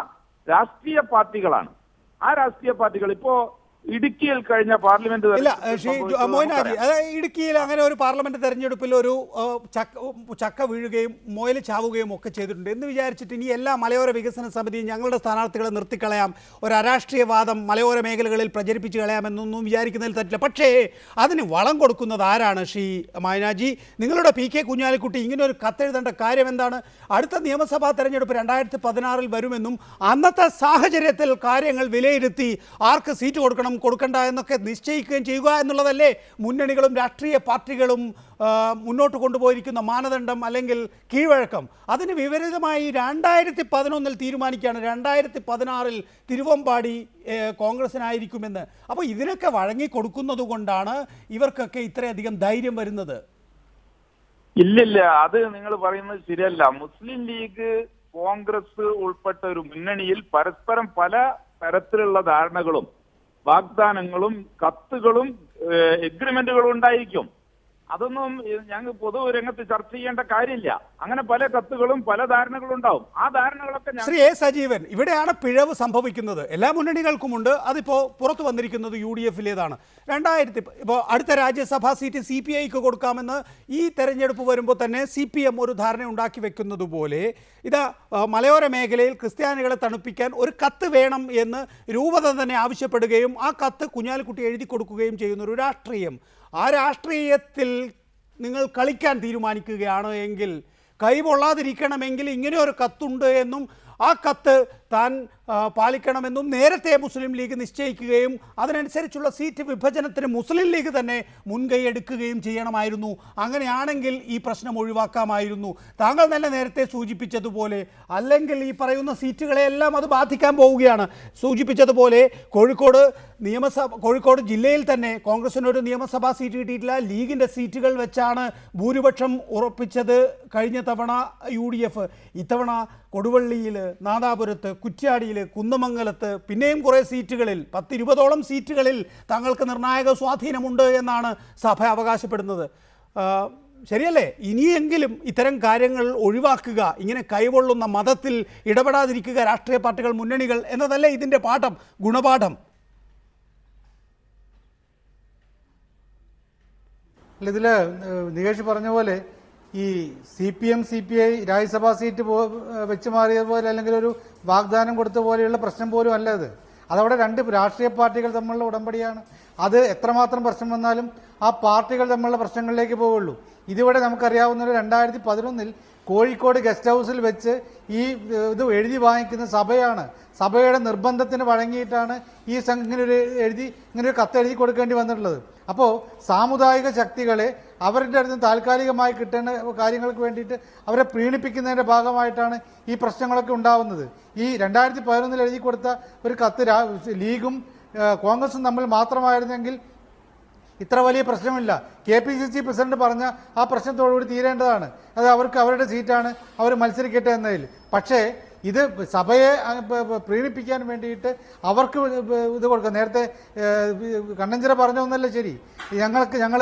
രാഷ്ട്രീയ പാർട്ടികളാണ്. ആ രാഷ്ട്രീയ പാർട്ടികൾ ഇപ്പോ ഇടുക്കിയിൽ കഴിഞ്ഞ പാർലമെന്റ് മോഹൻജി, അതായത് ഇടുക്കിയിൽ അങ്ങനെ ഒരു പാർലമെന്റ് തെരഞ്ഞെടുപ്പിൽ ഒരു ചക്ക വീഴുകയും മുയൽ ചാവുകയും ഒക്കെ ചെയ്തിട്ടുണ്ട് എന്ന് വിചാരിച്ചിട്ട് ഇനി എല്ലാ മലയോര വികസന സമിതിയും ഞങ്ങളുടെ സ്ഥാനാർത്ഥികളെ നിർത്തിക്കളയാം, ഒരു അരാഷ്ട്രീയവാദം മലയോര മേഖലകളിൽ പ്രചരിപ്പിച്ച് കളയാമെന്നൊന്നും വിചാരിക്കുന്നതിൽ തെറ്റില്ല. പക്ഷേ അതിന് വളം കൊടുക്കുന്നത് ആരാണ്? ശ്രീ മായൻഹാജി, നിങ്ങളുടെ PK കുഞ്ഞാലിക്കുട്ടി ഇങ്ങനെ ഒരു കത്തെഴുതേണ്ട കാര്യം എന്താണ്? അടുത്ത നിയമസഭാ തെരഞ്ഞെടുപ്പ് 2016 വരുമെന്നും അന്നത്തെ സാഹചര്യത്തിൽ കാര്യങ്ങൾ വിലയിരുത്തി ആർക്ക് സീറ്റ് കൊടുക്കണ്ട എന്നൊക്കെ നിശ്ചയിക്കുകയും ചെയ്യുക എന്നുള്ളതല്ലേ മുന്നണികളും രാഷ്ട്രീയ പാർട്ടികളും മുന്നോട്ട് കൊണ്ടുപോയിരിക്കുന്ന മാനദണ്ഡം അല്ലെങ്കിൽ കീഴ്വഴക്കം. അതിന് വിപരീതമായി 2011 തീരുമാനിക്കുകയാണ് 2016 തിരുവമ്പാടി കോൺഗ്രസിനായിരിക്കുമെന്ന്. അപ്പോൾ ഇതിനൊക്കെ വഴങ്ങിക്കൊടുക്കുന്നത് കൊണ്ടാണ് ഇവർക്കൊക്കെ ഇത്രയധികം ധൈര്യം വരുന്നത്. ഇല്ലില്ല, അത് നിങ്ങൾ പറയുന്നത് ശരിയല്ല. മുസ്ലിം ലീഗ് കോൺഗ്രസ് ഉൾപ്പെട്ട ഒരു മുന്നണിയിൽ പരസ്പരം പല തരത്തിലുള്ള ധാരണകളും വാഗ്ദാനങ്ങളും കത്തുകളും എഗ്രിമെന്റുകളും ഉണ്ടായിരിക്കും. അതൊന്നും ഞങ്ങൾ പൊതുരംഗത്ത് ചർച്ച ചെയ്യേണ്ട കാര്യമില്ല. അങ്ങനെ പല കത്തുകളും പല ധാരണകളും ഉണ്ടാവും. ആ ധാരണകളൊക്കെ ശ്രീ എ സജീവൻ, ഇവിടെയാണ് പിഴവ് സംഭവിക്കുന്നത്. എല്ലാ മുന്നണികൾക്കുമുണ്ട്. അതിപ്പോൾ പുറത്തു വന്നിരിക്കുന്നത് UDFിലേതാണ്. ഇപ്പോൾ അടുത്ത രാജ്യസഭാ സീറ്റ് CPIക്ക് കൊടുക്കാമെന്ന് ഈ തെരഞ്ഞെടുപ്പ് വരുമ്പോൾ തന്നെ CPM ഒരു ധാരണ ഉണ്ടാക്കി വെക്കുന്നത് പോലെ ഇതാ മലയോര മേഖലയിൽ ക്രിസ്ത്യാനികളെ തണുപ്പിക്കാൻ ഒരു കത്ത് വേണം എന്ന് രൂപത തന്നെ ആവശ്യപ്പെടുകയും ആ കത്ത് കുഞ്ഞാലിക്കുട്ടി എഴുതി കൊടുക്കുകയും ചെയ്യുന്ന ഒരു രാഷ്ട്രീയം. ആ രാഷ്ട്രീയത്തിൽ നിങ്ങൾ കളിക്കാൻ തീരുമാനിക്കുകയാണ് എങ്കിൽ, കൈപൊള്ളാതിരിക്കണമെങ്കിൽ ഇങ്ങനെ ഒരു കത്തുണ്ട് എന്നും ആ കത്ത് താൻ പാലിക്കണമെന്നും നേരത്തെ മുസ്ലിം ലീഗ് നിശ്ചയിക്കുകയും അതിനനുസരിച്ചുള്ള സീറ്റ് വിഭജനത്തിന് മുസ്ലിം ലീഗ് തന്നെ മുൻകൈ എടുക്കുകയും ചെയ്യണമായിരുന്നു. അങ്ങനെയാണെങ്കിൽ ഈ പ്രശ്നം ഒഴിവാക്കാമായിരുന്നു. താങ്കൾ തന്നെ നേരത്തെ സൂചിപ്പിച്ചതുപോലെ, അല്ലെങ്കിൽ ഈ പറയുന്ന സീറ്റുകളെല്ലാം അത് ബാധിക്കാൻ പോവുകയാണ്. സൂചിപ്പിച്ചതുപോലെ കോഴിക്കോട് ജില്ലയിൽ തന്നെ കോൺഗ്രസിനൊരു നിയമസഭാ സീറ്റ് കിട്ടിയിട്ടില്ല. ലീഗിൻ്റെ സീറ്റുകൾ വെച്ചാണ് ഭൂരിപക്ഷം ഉറപ്പിച്ചത് കഴിഞ്ഞ തവണ UDF. ഇത്തവണ കൊടുവള്ളിയിൽ, നാദാപുരത്ത്, കുറ്റ്യാടിയിൽ, കുന്നമംഗലത്ത് പിന്നെയും കുറേ സീറ്റുകളിൽ 10-20ഓളം സീറ്റുകളിൽ തങ്ങൾക്ക് നിർണായക സ്വാധീനമുണ്ട് എന്നാണ് സഭ അവകാശപ്പെടുന്നത്. ശരിയല്ലേ? ഇനിയെങ്കിലും ഇത്തരം കാര്യങ്ങൾ ഒഴിവാക്കുക, ഇങ്ങനെ കൈവൊള്ളുന്ന മതത്തിൽ ഇടപെടാതിരിക്കുക രാഷ്ട്രീയ പാർട്ടികൾ, മുന്നണികൾ എന്നതല്ലേ ഇതിൻ്റെ പാഠം, ഗുണപാഠം? ഇതിൽ നികേഷ് പറഞ്ഞ പോലെ ഈ CPM CPI രാജ്യസഭാ സീറ്റ് വെച്ച് മാറിയതുപോലെ അല്ലെങ്കിൽ ഒരു വാഗ്ദാനം കൊടുത്ത പോലെയുള്ള പ്രശ്നം പോലും അല്ല ഇത്. അതവിടെ രണ്ട് രാഷ്ട്രീയ പാർട്ടികൾ തമ്മിലുള്ള ഉടമ്പടിയാണ്. അത് എത്രമാത്രം പ്രശ്നം വന്നാലും ആ പാർട്ടികൾ തമ്മിലുള്ള പ്രശ്നങ്ങളിലേക്ക് പോവുള്ളൂ. ഇതിവിടെ നമുക്കറിയാവുന്ന 2011 കോഴിക്കോട് ഗസ്റ്റ് ഹൗസിൽ വെച്ച് ഈ ഇത് എഴുതി വാങ്ങിക്കുന്ന സഭയാണ്. സഭയുടെ നിർബന്ധത്തിന് വഴങ്ങിയിട്ടാണ് ഈ ഇങ്ങനൊരു കത്തെഴുതി കൊടുക്കേണ്ടി വന്നിട്ടുള്ളത്. അപ്പോൾ സാമുദായിക ശക്തികളെ അവരുടെ അടുത്ത് താൽക്കാലികമായി കിട്ടേണ്ട കാര്യങ്ങൾക്ക് വേണ്ടിയിട്ട് അവരെ പ്രീണിപ്പിക്കുന്നതിൻ്റെ ഭാഗമായിട്ടാണ് ഈ പ്രശ്നങ്ങളൊക്കെ ഉണ്ടാവുന്നത്. ഈ 2011 എഴുതി കൊടുത്ത ഒരു കത്ത് ലീഗും കോൺഗ്രസും തമ്മിൽ മാത്രമായിരുന്നെങ്കിൽ ഇത്ര വലിയ പ്രശ്നമില്ല. KPCC പ്രസിഡന്റ് പറഞ്ഞ ആ പ്രശ്നത്തോടുകൂടി തീരേണ്ടതാണ്. അത് അവരുടെ സീറ്റാണ്, അവർ മത്സരിക്കട്ടെ എന്നതിൽ. പക്ഷേ ഇത് സഭയെ പ്രീണിപ്പിക്കാൻ വേണ്ടിയിട്ട് അവർക്ക് ഇത് കൊടുക്കുക. നേരത്തെ കണ്ണഞ്ചിറ പറഞ്ഞൊന്നല്ല ശരി, ഞങ്ങൾ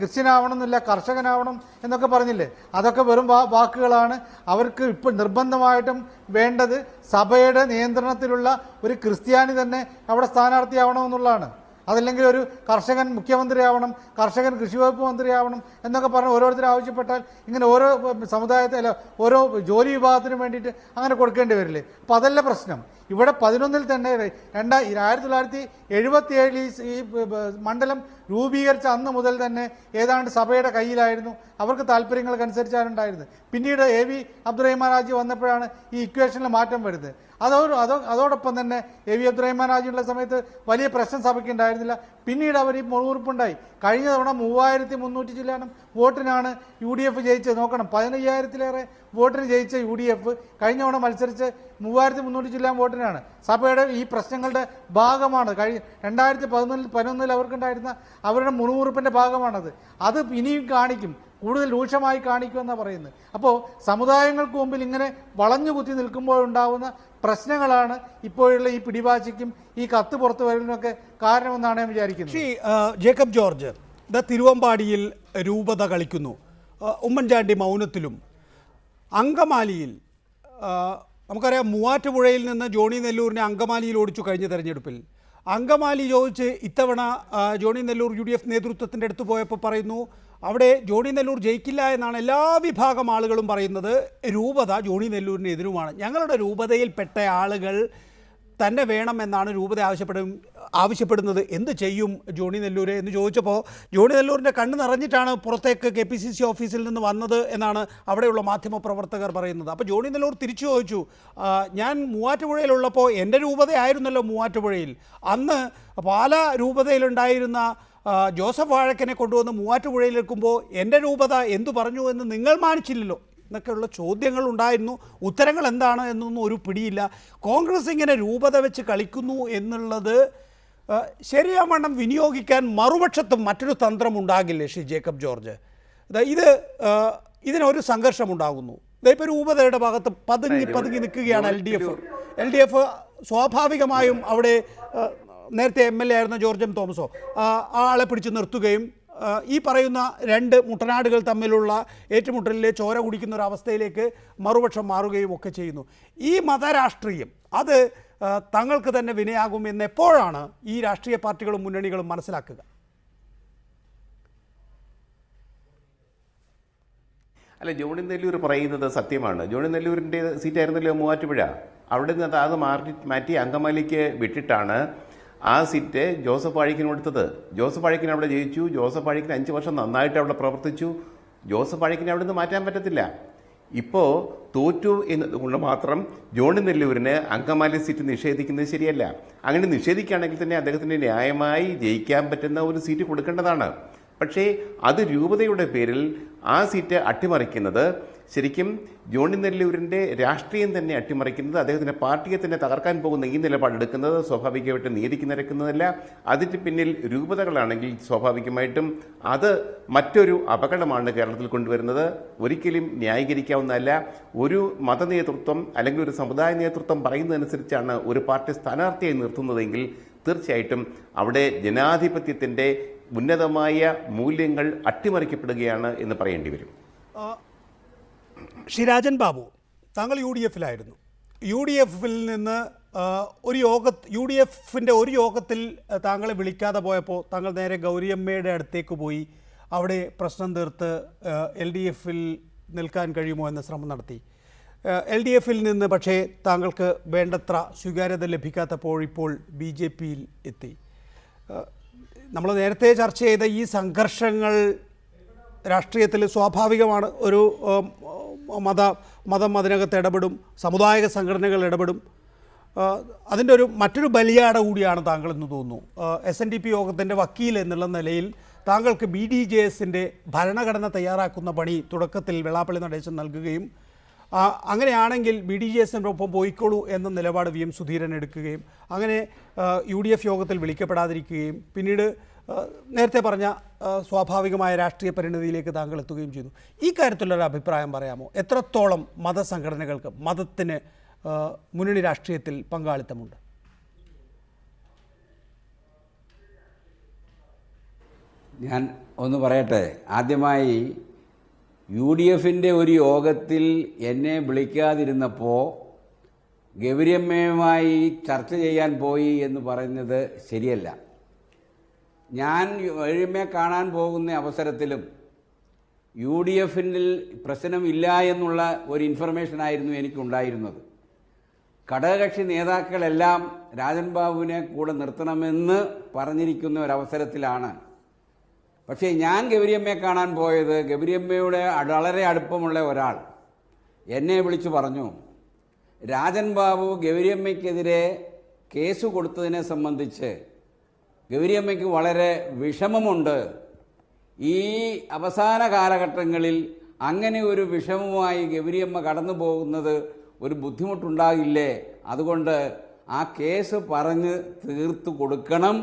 ക്രിസ്ത്യനാവണമെന്നില്ല, കർഷകനാവണം എന്നൊക്കെ പറഞ്ഞില്ലേ, അതൊക്കെ വെറും വാക്കുകളാണ്. അവർക്ക് ഇപ്പോൾ നിർബന്ധമായിട്ടും വേണ്ടത് സഭയുടെ നിയന്ത്രണത്തിലുള്ള ഒരു ക്രിസ്ത്യാനി തന്നെ അവിടെ സ്ഥാനാർത്ഥിയാവണമെന്നുള്ളതാണ്. അതല്ലെങ്കിൽ ഒരു കർഷകൻ മുഖ്യമന്ത്രിയാവണം, കർഷകൻ കൃഷി വകുപ്പ് മന്ത്രിയാവണം എന്നൊക്കെ പറഞ്ഞ് ഓരോരുത്തർ ആവശ്യപ്പെട്ടാൽ ഇങ്ങനെ ഓരോ സമുദായത്തെ അല്ല ഓരോ ജോലി വിഭാഗത്തിനും വേണ്ടിയിട്ട് അങ്ങനെ കൊടുക്കേണ്ടി വരില്ലേ? അപ്പം അതല്ല പ്രശ്നം. ഇവിടെ 11-ൽ തന്നെ 1977 ഈ മണ്ഡലം രൂപീകരിച്ച അന്ന് മുതൽ തന്നെ ഏതാണ്ട് സഭയുടെ കയ്യിലായിരുന്നു. അവർക്ക് താല്പര്യങ്ങൾക്കനുസരിച്ചാണ് ഉണ്ടായിരുന്നത്. പിന്നീട് AV അബ്ദുറഹിമാൻ ഹാജി വന്നപ്പോഴാണ് ഈ ഇക്വേഷനിൽ മാറ്റം വരുന്നത്. അതോടൊപ്പം തന്നെ AV അബ്ദുറഹിമാൻ ഹാജിയുള്ള സമയത്ത് വലിയ പ്രശ്നം സഭയ്ക്ക് ഉണ്ടായിരുന്നില്ല. പിന്നീട് അവർ ഈ മുഴുവുറുപ്പുണ്ടായി. കഴിഞ്ഞ തവണ 3300 ചില്ലാനം വോട്ടിനാണ് UDF ജയിച്ചത്. നോക്കണം, 15,000-ലേറെ വോട്ടിന് ജയിച്ച UDF കഴിഞ്ഞ തവണ മത്സരിച്ച് 3300 ചില്ലാൻ വോട്ടിനാണ്. സഭയുടെ ഈ പ്രശ്നങ്ങളുടെ ഭാഗമാണ്. 2011 അവർക്കുണ്ടായിരുന്ന അവരുടെ മുഴുവുറുപ്പിൻ്റെ ഭാഗമാണത്. അത് ഇനിയും കാണിക്കും, കൂടുതൽ രൂക്ഷമായി കാണിക്കുമെന്നാണ് പറയുന്നത്. അപ്പോൾ സമുദായങ്ങൾക്ക് മുമ്പിൽ ഇങ്ങനെ വളഞ്ഞു കുത്തി നിൽക്കുമ്പോഴുണ്ടാകുന്ന പ്രശ്നങ്ങളാണ് ഇപ്പോഴുള്ള ഈ പിടിവാശിക്കും ഈ കത്ത് പുറത്തു വരുന്നതിനൊക്കെ കാരണമെന്നാണ് ഞാൻ വിചാരിക്കുന്നത്. ജേക്കബ് ജോർജ്, തിരുവമ്പാടിയിൽ രൂപത കളിക്കുന്നു, ഉമ്മൻചാണ്ടി മൗനത്തിലും. അങ്കമാലിയിൽ നമുക്കറിയാം, മൂവാറ്റുപുഴയിൽ നിന്ന് ജോണി നെല്ലൂരിനെ അങ്കമാലിയിൽ ഓടിച്ചു കഴിഞ്ഞ തെരഞ്ഞെടുപ്പിൽ. അങ്കമാലി ചോദിച്ച് ഇത്തവണ ജോണി നെല്ലൂർ UDF നേതൃത്വത്തിൻ്റെ അടുത്ത് പോയപ്പോൾ പറയുന്നു അവിടെ ജോണി നെല്ലൂർ ജയിക്കില്ല എന്നാണ് എല്ലാ വിഭാഗം ആളുകളും പറയുന്നത്. രൂപത ജോണി നെല്ലൂരിന് എതിരുമാണ്. ഞങ്ങളുടെ രൂപതയിൽപ്പെട്ട ആളുകൾ തന്നെ വേണമെന്നാണ് രൂപത ആവശ്യപ്പെടുന്നത്. എന്ത് ചെയ്യും ജോണി നെല്ലൂരെ എന്ന് ചോദിച്ചപ്പോൾ ജോണി നെല്ലൂരിൻ്റെ കണ്ണ് നിറഞ്ഞിട്ടാണ് പുറത്തേക്ക് KPCC ഓഫീസിൽ നിന്ന് വന്നത് എന്നാണ് അവിടെയുള്ള മാധ്യമപ്രവർത്തകർ പറയുന്നത്. അപ്പോൾ ജോണി നെല്ലൂർ തിരിച്ചു ചോദിച്ചു, ഞാൻ മൂവാറ്റുപുഴയിലുള്ളപ്പോൾ എൻ്റെ രൂപതയായിരുന്നല്ലോ മൂവാറ്റുപുഴയിൽ, അന്ന് പാലാ രൂപതയിലുണ്ടായിരുന്ന ജോസഫ് വാഴക്കനെ കൊണ്ടുവന്ന് മൂവാറ്റുപുഴയിലെടുക്കുമ്പോൾ എൻ്റെ രൂപത എന്തു പറഞ്ഞു എന്ന് നിങ്ങൾ മാനിച്ചില്ലല്ലോ എന്നൊക്കെയുള്ള ചോദ്യങ്ങളുണ്ടായിരുന്നു. ഉത്തരങ്ങൾ എന്താണ് എന്നൊന്നും ഒരു പിടിയില്ല. കോൺഗ്രസ് ഇങ്ങനെ രൂപത വെച്ച് കളിക്കുന്നു എന്നുള്ളത് ശരിയാവണ്ണം വിനിയോഗിക്കാൻ മറുപക്ഷത്തും മറ്റൊരു തന്ത്രം ഉണ്ടാകില്ലേ ശ്രീ ജേക്കബ് ജോർജ്? ഇതിനൊരു സംഘർഷമുണ്ടാകുന്നു. ഇപ്പോൾ രൂപതയുടെ ഭാഗത്ത് പതുങ്ങി നിൽക്കുകയാണ് LDF. സ്വാഭാവികമായും അവിടെ നേരത്തെ MLA ആയിരുന്ന ജോർജ് M. തോമസോ ആളെ പിടിച്ച് നിർത്തുകയും ഈ പറയുന്ന രണ്ട് മുട്ടനാടുകൾ തമ്മിലുള്ള ഏറ്റുമുട്ടലിലെ ചോര കുടിക്കുന്ന ഒരു അവസ്ഥയിലേക്ക് മറുപക്ഷം മാറുകയും ഒക്കെ ചെയ്യുന്നു. ഈ മതരാഷ്ട്രീയം അത് തങ്ങൾക്ക് തന്നെ വിനയാകുമെന്ന് എപ്പോഴാണ് ഈ രാഷ്ട്രീയ പാർട്ടികളും മുന്നണികളും മനസ്സിലാക്കുക? അല്ല, ജോണി നെല്ലൂർ പറയുന്നത് സത്യമാണ്. ജോണി നെല്ലൂരിൻ്റെ സീറ്റായിരുന്നല്ലോ മൂവാറ്റുപുഴ. അവിടെ നിന്ന് അത് മാറ്റി അങ്കമാലിക്ക് വിട്ടിട്ടാണ് ആ സീറ്റ് ജോസഫ് വാഴയ്ക്കിന് കൊടുത്തത്. ജോസഫ് വാഴയ്ക്കിന് അവിടെ ജയിച്ചു. ജോസഫ് വാഴയ്ക്കിന് 5 വർഷം നന്നായിട്ട് അവിടെ പ്രവർത്തിച്ചു. ജോസഫ് വാഴയ്ക്കിനെ അവിടെ നിന്ന് മാറ്റാൻ പറ്റത്തില്ല. ഇപ്പോൾ തോറ്റു എന്നതുകൊണ്ട് മാത്രം ജോണി നെല്ലൂരിന് അങ്കമാലി സീറ്റ് നിഷേധിക്കുന്നത് ശരിയല്ല. അങ്ങനെ നിഷേധിക്കുകയാണെങ്കിൽ തന്നെ അദ്ദേഹത്തിന് ന്യായമായി ജയിക്കാൻ പറ്റുന്ന ഒരു സീറ്റ് കൊടുക്കേണ്ടതാണ്. പക്ഷേ അത് രൂപതയുടെ പേരിൽ ആ സീറ്റ് അട്ടിമറിക്കുന്നത് ശരിക്കും ജോണി നെല്ലൂരിൻ്റെ രാഷ്ട്രീയം തന്നെ അട്ടിമറിക്കുന്നത്, അദ്ദേഹത്തിൻ്റെ പാർട്ടിയെ തന്നെ തകർക്കാൻ പോകുന്ന ഈ നിലപാടെടുക്കുന്നത് സ്വാഭാവികമായിട്ടും നീതിക്ക് നിരക്കുന്നതല്ല. അതിന് പിന്നിൽ രൂപതകളാണെങ്കിൽ സ്വാഭാവികമായിട്ടും അത് മറ്റൊരു അപകടമാണ് കേരളത്തിൽ കൊണ്ടുവരുന്നത്. ഒരിക്കലും ന്യായീകരിക്കാവുന്നതല്ല. ഒരു മതനേതൃത്വം അല്ലെങ്കിൽ ഒരു സമുദായ നേതൃത്വം പറയുന്നതനുസരിച്ചാണ് ഒരു പാർട്ടി സ്ഥാനാർത്ഥിയെ നിർത്തുന്നതെങ്കിൽ തീർച്ചയായിട്ടും അവിടെ ജനാധിപത്യത്തിൻ്റെ ഉന്നതമായ മൂല്യങ്ങൾ അട്ടിമറിക്കപ്പെടുകയാണ് എന്ന് പറയേണ്ടി വരും. ശ്രീ രാജൻ ബാബു, താങ്കൾ UDF-ലായിരുന്നു. UDF-ൽ നിന്ന് UDF-ൻ്റെ ഒരു യോഗത്തിൽ താങ്കളെ വിളിക്കാതെ പോയപ്പോൾ താങ്കൾ നേരെ ഗൗരിയമ്മയുടെ അടുത്തേക്ക് പോയി അവിടെ പ്രശ്നം തീർത്ത് LDF-ൽ നിൽക്കാൻ കഴിയുമോ എന്ന ശ്രമം നടത്തി. LDF-ൽ നിന്ന് പക്ഷേ താങ്കൾക്ക് വേണ്ടത്ര സ്വീകാര്യത ലഭിക്കാത്തപ്പോൾ ഇപ്പോൾ BJP-യിൽ എത്തി. നമ്മൾ നേരത്തെ ചർച്ച ചെയ്ത ഈ സംഘർഷങ്ങൾ രാഷ്ട്രീയത്തിൽ സ്വാഭാവികമാണ്. ഒരു മതം അതിനകത്ത് ഇടപെടും, സമുദായിക സംഘടനകൾ ഇടപെടും. അതിൻ്റെ മറ്റൊരു ബലിയാട കൂടിയാണ് താങ്കൾ എന്ന് തോന്നുന്നു. SNDP യോഗത്തിൻ്റെ വക്കീൽ എന്നുള്ള നിലയിൽ താങ്കൾക്ക് BDJS-ൻ്റെ ഭരണഘടന തയ്യാറാക്കുന്ന പണി തുടക്കത്തിൽ വെള്ളാപ്പള്ളി നടേശൻ നൽകുകയും അങ്ങനെയാണെങ്കിൽ BDJS-ൻ്റെ ഒപ്പം പോയിക്കോളൂ എന്ന നിലപാട് VM സുധീരൻ എടുക്കുകയും അങ്ങനെ UDF യോഗത്തിൽ വിളിക്കപ്പെടാതിരിക്കുകയും പിന്നീട് നേരത്തെ പറഞ്ഞ സ്വാഭാവികമായ രാഷ്ട്രീയ പരിണതിയിലേക്ക് താങ്കൾ എത്തുകയും ചെയ്തു. ഈ കാര്യത്തിലൊരു അഭിപ്രായം പറയാമോ? എത്രത്തോളം മതസംഘടനകൾക്ക്, മതത്തിന് മുന്നണി രാഷ്ട്രീയത്തിൽ പങ്കാളിത്തമുണ്ട്? ഞാൻ ഒന്ന് പറയട്ടെ. ആദ്യമായി UDF-ൻ്റെ ഒരു യോഗത്തിൽ എന്നെ വിളിക്കാതിരുന്നപ്പോൾ ഗൗരിയമ്മയുമായി ചർച്ച ചെയ്യാൻ പോയി എന്ന് പറയുന്നത് ശരിയല്ല. ഞാൻ ഗൗരിയമ്മയെ കാണാൻ പോകുന്ന അവസരത്തിലും UDF-ൽ പ്രശ്നമില്ല എന്നുള്ള ഒരു ഇൻഫർമേഷനായിരുന്നു എനിക്കുണ്ടായിരുന്നത്. ഘടകകക്ഷി നേതാക്കളെല്ലാം രാജൻ ബാബുവിനെ കൂടെ നിർത്തണമെന്ന് പറഞ്ഞിരിക്കുന്ന ഒരവസരത്തിലാണ്. പക്ഷേ ഞാൻ ഗൗരിയമ്മയെ കാണാൻ പോയത്, ഗൗരിയമ്മയുടെ വളരെ അടുപ്പമുള്ള ഒരാൾ എന്നെ വിളിച്ചു പറഞ്ഞു, രാജൻ ബാബു ഗൗരിയമ്മയ്ക്കെതിരെ കേസ് കൊടുത്തതിനെ സംബന്ധിച്ച് ഗൗരിയമ്മയ്ക്ക് വളരെ വിഷമമുണ്ട്. ഈ അവസാന കാലഘട്ടങ്ങളിൽ അങ്ങനെ ഒരു വിഷമവുമായി ഗൗരിയമ്മ കടന്നു പോകുന്നത് ഒരു ബുദ്ധിമുട്ടുണ്ടാകില്ലേ, അതുകൊണ്ട് ആ കേസ് പറഞ്ഞ് തീർത്തു കൊടുക്കണം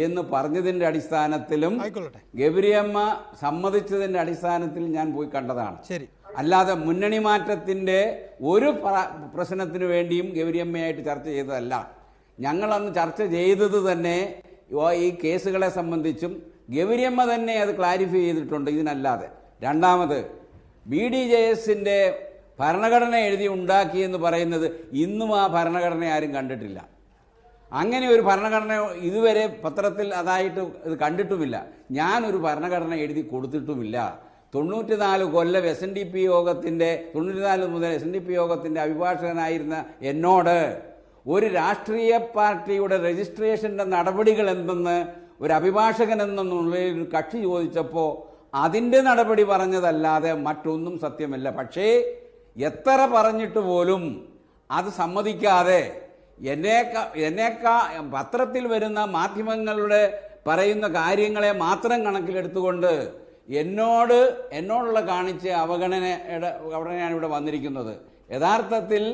എന്ന് പറഞ്ഞതിൻ്റെ അടിസ്ഥാനത്തിലും ഗൗരിയമ്മ സമ്മതിച്ചതിൻ്റെ അടിസ്ഥാനത്തിൽ ഞാൻ പോയി കണ്ടതാണ്. ശരി. അല്ലാതെ മുന്നണി മാറ്റത്തിൻ്റെ ഒരു പ്രശ്നത്തിനു വേണ്ടിയും ഗൗരിയമ്മയായിട്ട് ചർച്ച ചെയ്തതല്ല. ഞങ്ങളന്ന് ചർച്ച ചെയ്തത് തന്നെ ഈ കേസുകളെ സംബന്ധിച്ചും ഗൗരിയമ്മ തന്നെ അത് ക്ലാരിഫൈ ചെയ്തിട്ടുണ്ട്, ഇതിനല്ലാതെ. രണ്ടാമത് BDJS-ന്റെ ഭരണഘടന എഴുതി ഉണ്ടാക്കിയെന്ന് പറയുന്നത് ഇന്നും ആ ഭരണഘടന ആരും കണ്ടിട്ടില്ല. അങ്ങനെ ഒരു ഭരണഘടന ഇതുവരെ പത്രത്തിൽ അതായിട്ട് ഇത് കണ്ടിട്ടുമില്ല. ഞാനൊരു ഭരണഘടന എഴുതി കൊടുത്തിട്ടുമില്ല. 94 കൊല്ലം SNDP യോഗത്തിൻ്റെ 94 മുതൽ SNDP യോഗത്തിൻ്റെ അഭിഭാഷകനായിരുന്ന എന്നോട് ഒരു രാഷ്ട്രീയ പാർട്ടിയുടെ രജിസ്ട്രേഷൻ്റെ നടപടികൾ എന്തെന്ന് ഒരു അഭിഭാഷകൻ എന്നുള്ള ഒരു കക്ഷി ചോദിച്ചപ്പോൾ അതിൻ്റെ നടപടി പറഞ്ഞതല്ലാതെ മറ്റൊന്നും സത്യമല്ല. പക്ഷേ എത്ര പറഞ്ഞിട്ട് പോലും അത് സമ്മതിക്കാതെ എന്നേക്കാ പത്രത്തിൽ വരുന്ന മാധ്യമങ്ങളുടെ പറയുന്ന കാര്യങ്ങളെ മാത്രം കണക്കിലെടുത്തുകൊണ്ട് എന്നോടുള്ള കാണിച്ച അവഗണനയാണ് ഇവിടെ വന്നിരിക്കുന്നത്. യഥാർത്ഥത്തിൽ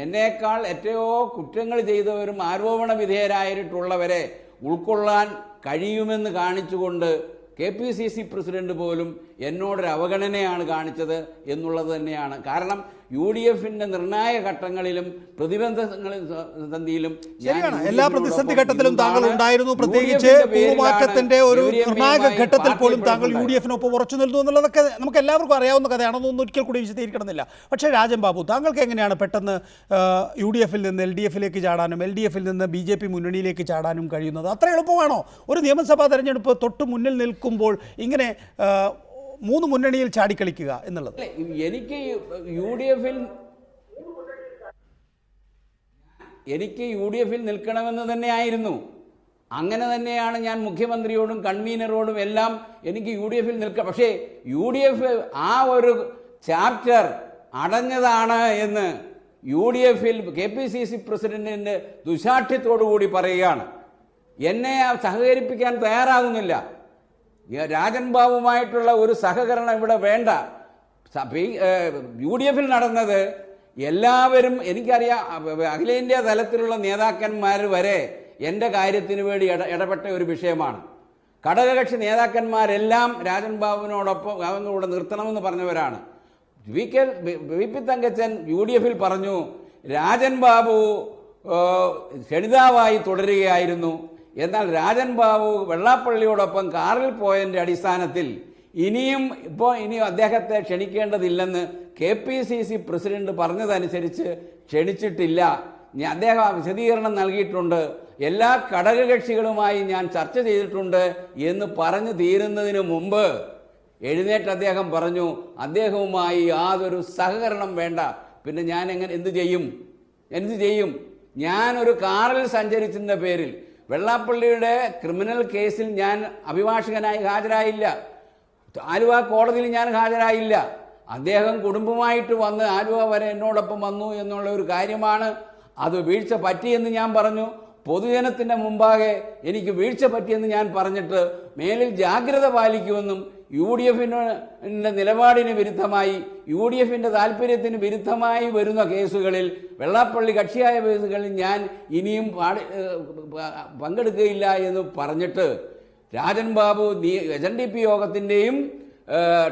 എന്നേക്കാൾ എത്രയോ കുറ്റങ്ങൾ ചെയ്തവരും ആരോപണ വിധേയരായിട്ടുള്ളവരെ ഉൾക്കൊള്ളാൻ കഴിയുമെന്ന് കാണിച്ചുകൊണ്ട് KPCC പ്രസിഡന്റ് പോലും എന്നോടൊരു അവഗണനയാണ് കാണിച്ചത് എന്നുള്ളത് തന്നെയാണ്. കാരണം UDF-ന്റെ നിർണായക ഘട്ടങ്ങളിലും പ്രതിബന്ധങ്ങളിലും ശരിയാണ്, എല്ലാ പ്രതിസന്ധി ഘട്ടത്തിലും താങ്കൾ ഉണ്ടായിരുന്നു. പ്രത്യേകിച്ച് പൂർവ്വമാറ്റത്തിന്റെ ഒരു നിർണായക ഘട്ടത്തിൽ പോലും താങ്കൾ UDF-നൊപ്പം ഉറച്ചു നിന്നു എന്നുള്ളതൊക്കെ നമുക്ക് എല്ലാവർക്കും അറിയാവുന്ന കഥയാണ്. അതൊന്നും ഒരിക്കൽ കൂടി വിശദീകരിക്കണമെന്നില്ല. പക്ഷേ രാജൻ ബാബു, താങ്കൾക്ക് എങ്ങനെയാണ് പെട്ടെന്ന് UDF-ൽ നിന്ന് LDF-ലേക്ക് ചാടാനും LDF-ൽ നിന്ന് BJP മുന്നണിയിലേക്ക് ചാടാനും കഴിയുന്നത്? അത്ര എളുപ്പമാണോ? ഒരു നിയമസഭാ തെരഞ്ഞെടുപ്പ് തൊട്ട് മുന്നിൽ നിൽക്കുമ്പോൾ ഇങ്ങനെ 3 മുന്നണിയിൽ ചാടിക്കളിക്കുക എന്നുള്ളത്? എനിക്ക് UDF-ൽ നിൽക്കണമെന്ന് തന്നെയായിരുന്നു. അങ്ങനെ തന്നെയാണ് ഞാൻ മുഖ്യമന്ത്രിയോടും കൺവീനറോടും എല്ലാം എനിക്ക് UDF-ൽ നിൽക്കാം. പക്ഷേ UDF ആ ഒരു ചാപ്റ്റർ അടഞ്ഞതാണ് എന്ന് UDF-ൽ KPCC പ്രസിഡന്റിൻ്റെ ദുശാഠ്യത്തോടുകൂടി പറയുകയാണ്. എന്നെ സഹകരിപ്പിക്കാൻ തയ്യാറാകുന്നില്ല. രാജൻ ബാബുമായിട്ടുള്ള ഒരു സഹകരണം ഇവിടെ വേണ്ട. UDF-ൽ നടന്നത് എല്ലാവരും, എനിക്കറിയാം, അഖിലേന്ത്യാ തലത്തിലുള്ള നേതാക്കന്മാർ വരെ എൻ്റെ കാര്യത്തിന് വേണ്ടി ഇടപെട്ട ഒരു വിഷയമാണ്. ഘടകകക്ഷി നേതാക്കന്മാരെല്ലാം രാജൻ ബാബുവിനോടൊപ്പം അവനോട് നിർത്തണമെന്ന് പറഞ്ഞവരാണ്. VP തങ്കച്ചൻ UDF-ൽ പറഞ്ഞു രാജൻ ബാബു ക്ഷണിതാവായി തുടരുകയായിരുന്നു. എന്നാൽ രാജൻ ബാബു വെള്ളാപ്പള്ളിയോടൊപ്പം കാറിൽ പോയതിൻ്റെ അടിസ്ഥാനത്തിൽ ഇനി അദ്ദേഹത്തെ ക്ഷണിക്കേണ്ടതില്ലെന്ന് KPCC പ്രസിഡന്റ് പറഞ്ഞതനുസരിച്ച് ക്ഷണിച്ചിട്ടില്ല. അദ്ദേഹം വിശദീകരണം നൽകിയിട്ടുണ്ട്. എല്ലാ ഘടകകക്ഷികളുമായി ഞാൻ ചർച്ച ചെയ്തിട്ടുണ്ട് എന്ന് പറഞ്ഞു തീരുന്നതിന് മുമ്പ് എഴുന്നേറ്റ് അദ്ദേഹം പറഞ്ഞു അദ്ദേഹവുമായി യാതൊരു സഹകരണം വേണ്ട. പിന്നെ ഞാൻ എന്ത് ചെയ്യും? ഞാനൊരു കാറിൽ സഞ്ചരിച്ചതിൻ്റെ പേരിൽ വെള്ളാപ്പള്ളിയുടെ ക്രിമിനൽ കേസിൽ ഞാൻ അഭിഭാഷകനായി ഹാജരായില്ല. ആലുവ കോടതിയിൽ ഞാൻ ഹാജരായില്ല. അദ്ദേഹം കുടുംബമായിട്ട് വന്ന് ആലുവ വരെ എന്നോടൊപ്പം വന്നു എന്നുള്ള ഒരു കാര്യമാണ്. അത് വീഴ്ച പറ്റിയെന്ന് ഞാൻ പറഞ്ഞു. പൊതുജനത്തിൻ്റെ മുമ്പാകെ എനിക്ക് വീഴ്ച പറ്റിയെന്ന് ഞാൻ പറഞ്ഞിട്ട് മേലിൽ ജാഗ്രത പാലിക്കുമെന്നും UDF-ന്റെ നിലപാടിന് വിരുദ്ധമായി UDF-ന്റെ താല്പര്യത്തിന് വിരുദ്ധമായി വരുന്ന കേസുകളിൽ വെള്ളാപ്പള്ളി കക്ഷിയായ കേസുകളിൽ ഞാൻ ഇനിയും പങ്കെടുക്കുകയില്ല എന്ന് പറഞ്ഞിട്ട് രാജൻ ബാബു SNDP യോഗത്തിൻ്റെയും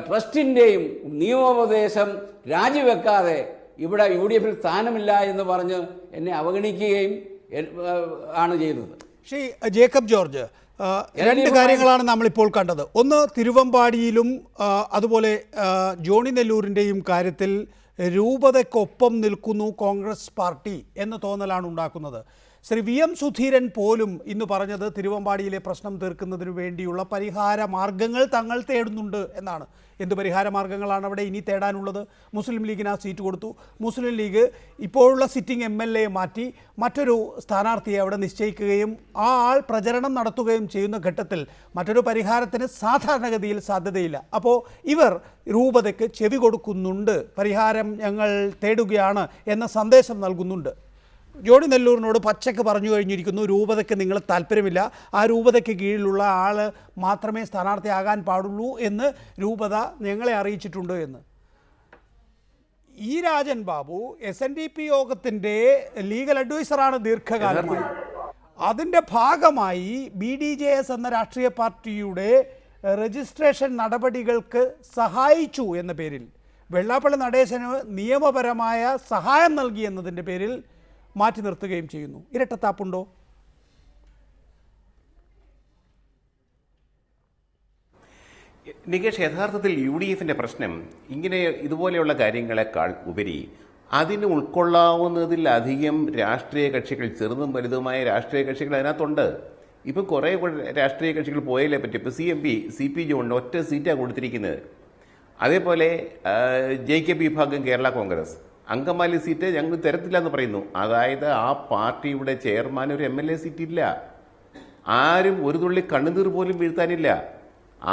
ട്രസ്റ്റിൻ്റെയും നിയമോപദേശം രാജിവെക്കാതെ ഇവിടെ UDF-ൽ സ്ഥാനമില്ല എന്ന് പറഞ്ഞ് എന്നെ അവഗണിക്കുകയും ആണ് ചെയ്തത്. ശ്രീ ജേക്കബ് ജോർജ്, 2 കാര്യങ്ങളാണ് നമ്മളിപ്പോൾ കണ്ടത്. ഒന്ന്, തിരുവമ്പാടിയിലും അതുപോലെ ജോണി നെല്ലൂരിൻ്റെയും കാര്യത്തിൽ രൂപതയ്ക്കൊപ്പം നിൽക്കുന്നു കോൺഗ്രസ് പാർട്ടി എന്ന തോന്നലാണ് ഉണ്ടാക്കുന്നത്. ശ്രീ VM സുധീരൻ പോലും ഇന്ന് പറഞ്ഞത് തിരുവമ്പാടിയിലെ പ്രശ്നം തീർക്കുന്നതിനു വേണ്ടിയുള്ള പരിഹാര മാർഗങ്ങൾ തങ്ങൾ തേടുന്നുണ്ട് എന്നാണ്. എന്ത് പരിഹാര മാർഗങ്ങളാണ് അവിടെ ഇനി തേടാനുള്ളത്? മുസ്ലിം ലീഗിന് ആ സീറ്റ് കൊടുത്തു. മുസ്ലിം ലീഗ് ഇപ്പോഴുള്ള സിറ്റിംഗ് MLA മാറ്റി മറ്റൊരു സ്ഥാനാർത്ഥിയെ അവിടെ നിശ്ചയിക്കുകയും ആ ആൾ പ്രചരണം നടത്തുകയും ചെയ്യുന്ന ഘട്ടത്തിൽ മറ്റൊരു പരിഹാരത്തിന് സാധാരണഗതിയിൽ സാധ്യതയില്ല. അപ്പോൾ ഇവർ രൂപതയ്ക്ക് ചെവി കൊടുക്കുന്നുണ്ട്, പരിഹാരം ഞങ്ങൾ തേടുകയാണ് എന്ന സന്ദേശം നൽകുന്നുണ്ട്. ജോണി നെല്ലൂരിനോട് പച്ചക്ക് പറഞ്ഞു കഴിഞ്ഞിരിക്കുന്നു, രൂപതയ്ക്ക് നിങ്ങൾ താല്പര്യമില്ല, ആ രൂപതയ്ക്ക് കീഴിലുള്ള ആൾ മാത്രമേ സ്ഥാനാർത്ഥിയാകാൻ പാടുള്ളൂ എന്ന് രൂപത ഞങ്ങളെ അറിയിച്ചിട്ടുണ്ട് എന്ന്. രാജൻ ബാബു SNDP യോഗത്തിൻ്റെ ലീഗൽ അഡ്വൈസറാണ് ദീർഘകാലമായി. അതിൻ്റെ ഭാഗമായി BDJS എന്ന രാഷ്ട്രീയ പാർട്ടിയുടെ രജിസ്ട്രേഷൻ നടപടികൾക്ക് സഹായിച്ചു എന്ന പേരിൽ വെള്ളാപ്പള്ളി നടേശന് നിയമപരമായ സഹായം നൽകി എന്നതിൻ്റെ പേരിൽ മാറ്റി നിർത്തുകയും ചെയ്യുന്നു. ഇരട്ടത്താപ്പുണ്ടോ? നികേഷ്, യഥാർത്ഥത്തിൽ UDFിൻ്റെ പ്രശ്നം ഇങ്ങനെ ഇതുപോലെയുള്ള കാര്യങ്ങളെക്കാൾ ഉപരി അതിന് ഉൾക്കൊള്ളാവുന്നതിലധികം രാഷ്ട്രീയ കക്ഷികൾ, ചെറുതും വലുതുമായ രാഷ്ട്രീയ കക്ഷികൾ അതിനകത്തുണ്ട്. ഇപ്പം കുറേ രാഷ്ട്രീയ കക്ഷികൾ പോയതിനെ പറ്റി ഇപ്പോൾ CP ജോണിന് ഒറ്റ സീറ്റാണ് കൊടുത്തിരിക്കുന്നത്. അതേപോലെ JKP വിഭാഗം കേരള കോൺഗ്രസ് അങ്കമാലി സീറ്റ് ഞങ്ങൾ തരത്തില്ല എന്ന് പറയുന്നു. അതായത് ആ പാർട്ടിയുടെ ചെയർമാൻ ഒരു MLA സീറ്റില്ല, ആരും ഒരു തുള്ളി കണ്ണുനീർ പോലും വീഴ്ത്താനില്ല.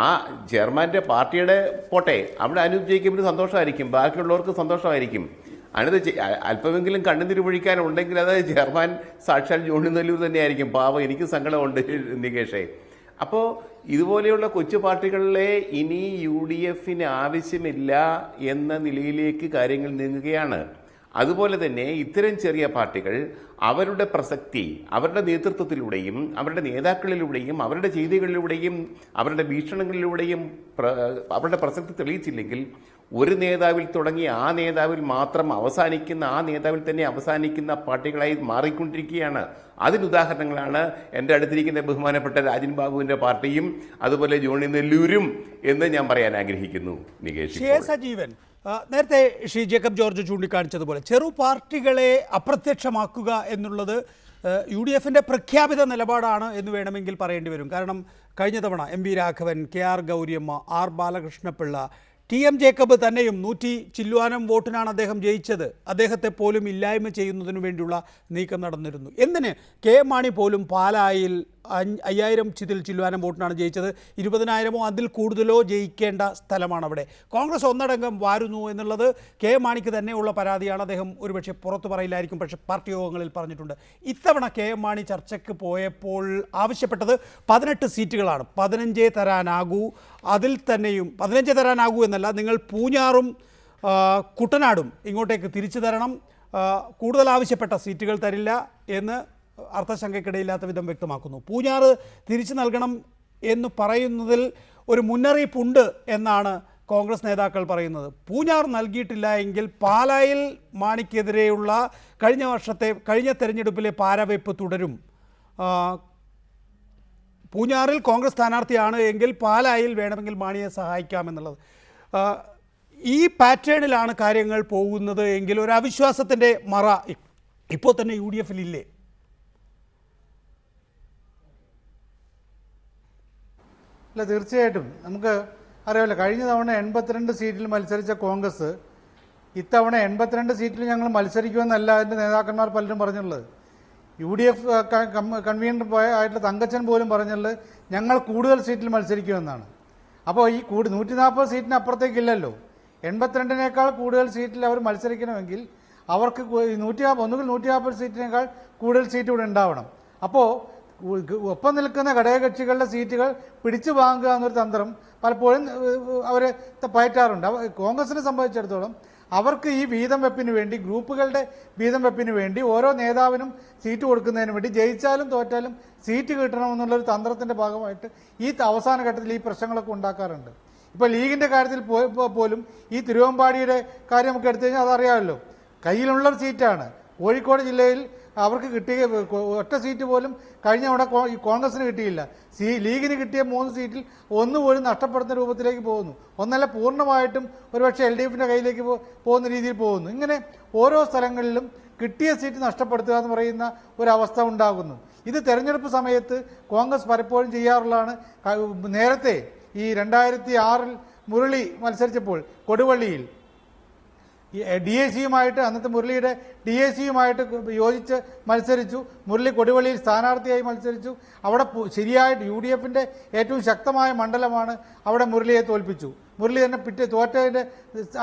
ആ ചെയർമാൻ്റെ പാർട്ടിയുടെ പോട്ടെ, അവിടെ അനൂപ് ജയിക്കുമ്പോൾ സന്തോഷമായിരിക്കും, ബാക്കിയുള്ളവർക്ക് സന്തോഷമായിരിക്കും. അതിനകത്ത് അല്പമെങ്കിലും കണ്ണുനീര് പൊഴിക്കാനുണ്ടെങ്കിൽ അത് ചെയർമാൻ സാക്ഷാൽ ജോണി നെല്ലൂർ തന്നെയായിരിക്കും. പാവം, എനിക്ക് സങ്കടമുണ്ട് നികേഷേ. അപ്പോൾ ഇതുപോലെയുള്ള കൊച്ചു പാർട്ടികളിലെ ഇനി UDFിന് ആവശ്യമില്ല എന്ന നിലയിലേക്ക് കാര്യങ്ങൾ നീങ്ങുകയാണ്. അതുപോലെ തന്നെ ഇത്തരം ചെറിയ പാർട്ടികൾ അവരുടെ പ്രസക്തി അവരുടെ നേതൃത്വത്തിലൂടെയും അവരുടെ നേതാക്കളിലൂടെയും അവരുടെ ചെയ്തികളിലൂടെയും അവരുടെ വീക്ഷണങ്ങളിലൂടെയും അവരുടെ പ്രസക്തി തെളിയിച്ചില്ലെങ്കിൽ ഒരു നേതാവിൽ തുടങ്ങി ആ നേതാവിൽ മാത്രം അവസാനിക്കുന്ന, ആ നേതാവിൽ തന്നെ അവസാനിക്കുന്ന പാർട്ടികളായി മാറിക്കൊണ്ടിരിക്കുകയാണ്. അതിനുദാഹരണങ്ങളാണ് എൻ്റെ അടുത്തിരിക്കുന്ന ബഹുമാനപ്പെട്ട രാജൻ ബാബുവിൻ്റെ പാർട്ടിയും അതുപോലെ ജോണി നെല്ലൂരും എന്ന് ഞാൻ പറയാൻ ആഗ്രഹിക്കുന്നു. നികേഷ്, സജീവൻ, നേരത്തെ ശ്രീ ജേക്കബ് ജോർജ് ചൂണ്ടിക്കാണിച്ചതുപോലെ ചെറു പാർട്ടികളെ അപ്രത്യക്ഷമാക്കുക എന്നുള്ളത് UDFിൻ്റെ പ്രഖ്യാപിത നിലപാടാണ് എന്ന് വേണമെങ്കിൽ പറയേണ്ടി വരും. കാരണം കഴിഞ്ഞ തവണ MV Raghavan, KR Gouriyamma, R Balakrishna Pillai, TM Jacob തന്നെയും 100 ചില്ലുവാനം വോട്ടിനാണ് അദ്ദേഹം ജയിച്ചത്. അദ്ദേഹത്തെ പോലും ഇല്ലായ്മ ചെയ്യുന്നതിനു വേണ്ടിയുള്ള നീക്കം നടന്നിരുന്നു. എന്തിന് KM മാണി പോലും പാലായിൽ 5000 ചില്ലുവാനം വോട്ടിനാണ് ജയിച്ചത്. 20,000 അതിൽ കൂടുതലോ ജയിക്കേണ്ട സ്ഥലമാണ് അവിടെ. കോൺഗ്രസ് ഒന്നടങ്കം വാരുന്നു എന്നുള്ളത് KM മാണിക്ക് തന്നെയുള്ള പരാതിയാണ്. അദ്ദേഹം ഒരുപക്ഷെ പുറത്തു പറയില്ലായിരിക്കും, പക്ഷേ പാർട്ടി യോഗങ്ങളിൽ പറഞ്ഞിട്ടുണ്ട്. ഇത്തവണ KM മാണി ചർച്ചയ്ക്ക് പോയപ്പോൾ ആവശ്യപ്പെട്ടത് 18 സീറ്റുകളാണ്. 15 തരാനാകൂ, അതിൽ തന്നെയും 15 തരാനാകൂ എന്നല്ല, നിങ്ങൾ പൂഞ്ഞാറും കുട്ടനാടും ഇങ്ങോട്ടേക്ക് തിരിച്ചു തരണം, കൂടുതൽ ആവശ്യപ്പെട്ട സീറ്റുകൾ തരില്ല എന്ന് അർത്ഥശങ്കയ്ക്കിടയില്ലാത്ത വിധം വ്യക്തമാക്കുന്നു. പൂഞ്ഞാറ് തിരിച്ചു നൽകണം എന്ന് പറയുന്നതിൽ ഒരു മുന്നറിയിപ്പുണ്ട് എന്നാണ് കോൺഗ്രസ് നേതാക്കൾ പറയുന്നത്. പൂഞ്ഞാർ നൽകിയിട്ടില്ല എങ്കിൽ പാലായിൽ മാണിക്കെതിരെയുള്ള കഴിഞ്ഞ തെരഞ്ഞെടുപ്പിലെ പാരവയ്പ് തുടരും. പൂഞ്ഞാറിൽ കോൺഗ്രസ് സ്ഥാനാർത്ഥിയാണ് എങ്കിൽ പാലായിൽ വേണമെങ്കിൽ മാണിയെ സഹായിക്കാമെന്നുള്ളത്. ഈ പാറ്റേണിലാണ് കാര്യങ്ങൾ പോകുന്നത് എങ്കിൽ ഒരു അവിശ്വാസത്തിൻ്റെ മറ ഇപ്പോൾ തന്നെ UDFിലില്ലേ? അല്ല, തീർച്ചയായിട്ടും നമുക്ക് അറിയാമല്ലോ, കഴിഞ്ഞ തവണ 82 സീറ്റിൽ മത്സരിച്ച കോൺഗ്രസ് ഇത്തവണ 82 സീറ്റിൽ ഞങ്ങൾ മത്സരിക്കുമെന്നല്ല അതിൻ്റെ നേതാക്കന്മാർ പലരും പറഞ്ഞുള്ളത്. UDF കൺവീനർ ആയിട്ടുള്ള തങ്കച്ചൻ പോലും പറഞ്ഞുള്ളത് ഞങ്ങൾ കൂടുതൽ സീറ്റിൽ മത്സരിക്കുമെന്നാണ്. അപ്പോൾ ഈ 140 സീറ്റിന് അപ്പുറത്തേക്കില്ലല്ലോ. 82-നേക്കാൾ കൂടുതൽ സീറ്റിൽ അവർ മത്സരിക്കണമെങ്കിൽ അവർക്ക് 140 സീറ്റിനേക്കാൾ കൂടുതൽ സീറ്റ് ഇവിടെ ഉണ്ടാവണം. അപ്പോൾ ഒപ്പം നിൽക്കുന്ന ഘടകകക്ഷികളുടെ സീറ്റുകൾ പിടിച്ചു വാങ്ങുക എന്നൊരു തന്ത്രം പലപ്പോഴും അവർ പയറ്റാറുണ്ട്. കോൺഗ്രസിനെ സംബന്ധിച്ചിടത്തോളം അവർക്ക് ഈ വീതം വെപ്പിന് വേണ്ടി, ഗ്രൂപ്പുകളുടെ വീതം വെപ്പിന് വേണ്ടി ഓരോ നേതാവിനും സീറ്റ് കൊടുക്കുന്നതിന് വേണ്ടി ജയിച്ചാലും തോറ്റാലും സീറ്റ് കിട്ടണമെന്നുള്ളൊരു തന്ത്രത്തിൻ്റെ ഭാഗമായിട്ട് ഈ അവസാന ഘട്ടത്തിൽ ഈ പ്രശ്നങ്ങളൊക്കെ ഉണ്ടാക്കാറുണ്ട്. ഇപ്പോൾ ലീഗിൻ്റെ കാര്യത്തിൽ പോലും ഈ തിരുവമ്പാടിയുടെ കാര്യം നമുക്ക് എടുത്തു കഴിഞ്ഞാൽ അതറിയാമല്ലോ, കയ്യിലുള്ളൊരു സീറ്റാണ്. കോഴിക്കോട് ജില്ലയിൽ അവർക്ക് കിട്ടിയ ഒറ്റ സീറ്റ് പോലും കഴിഞ്ഞ അവിടെ കോൺഗ്രസിന് കിട്ടിയില്ല. ലീഗിന് കിട്ടിയ 3 സീറ്റിൽ ഒന്നുപോലും നഷ്ടപ്പെടുന്ന രൂപത്തിലേക്ക് പോകുന്നു. ഒന്നല്ല, പൂർണ്ണമായിട്ടും ഒരുപക്ഷെ LDFിൻ്റെ കയ്യിലേക്ക് പോകുന്ന രീതിയിൽ പോകുന്നു. ഇങ്ങനെ ഓരോ സ്ഥലങ്ങളിലും കിട്ടിയ സീറ്റ് നഷ്ടപ്പെടുത്തുക എന്ന് പറയുന്ന ഒരവസ്ഥ ഉണ്ടാകുന്നു. ഇത് തെരഞ്ഞെടുപ്പ് സമയത്ത് കോൺഗ്രസ് പലപ്പോഴും ചെയ്യാറുള്ളതാണ്. നേരത്തെ ഈ 2006 മുരളി മത്സരിച്ചപ്പോൾ കൊടുവള്ളിയിൽ DAC-യുമായിട്ട്, അന്നത്തെ മുരളിയുടെ DAC-യുമായിട്ട് യോജിച്ച് മത്സരിച്ചു. മുരളി കൊടുവള്ളിയിൽ സ്ഥാനാർത്ഥിയായി മത്സരിച്ചു. അവിടെ ശരിയായിട്ട് UDF-ന്റെ ഏറ്റവും ശക്തമായ മണ്ഡലമാണ്. അവിടെ മുരളിയെ തോൽപ്പിച്ചു. മുരളി തന്നെ തോറ്റതിൻ്റെ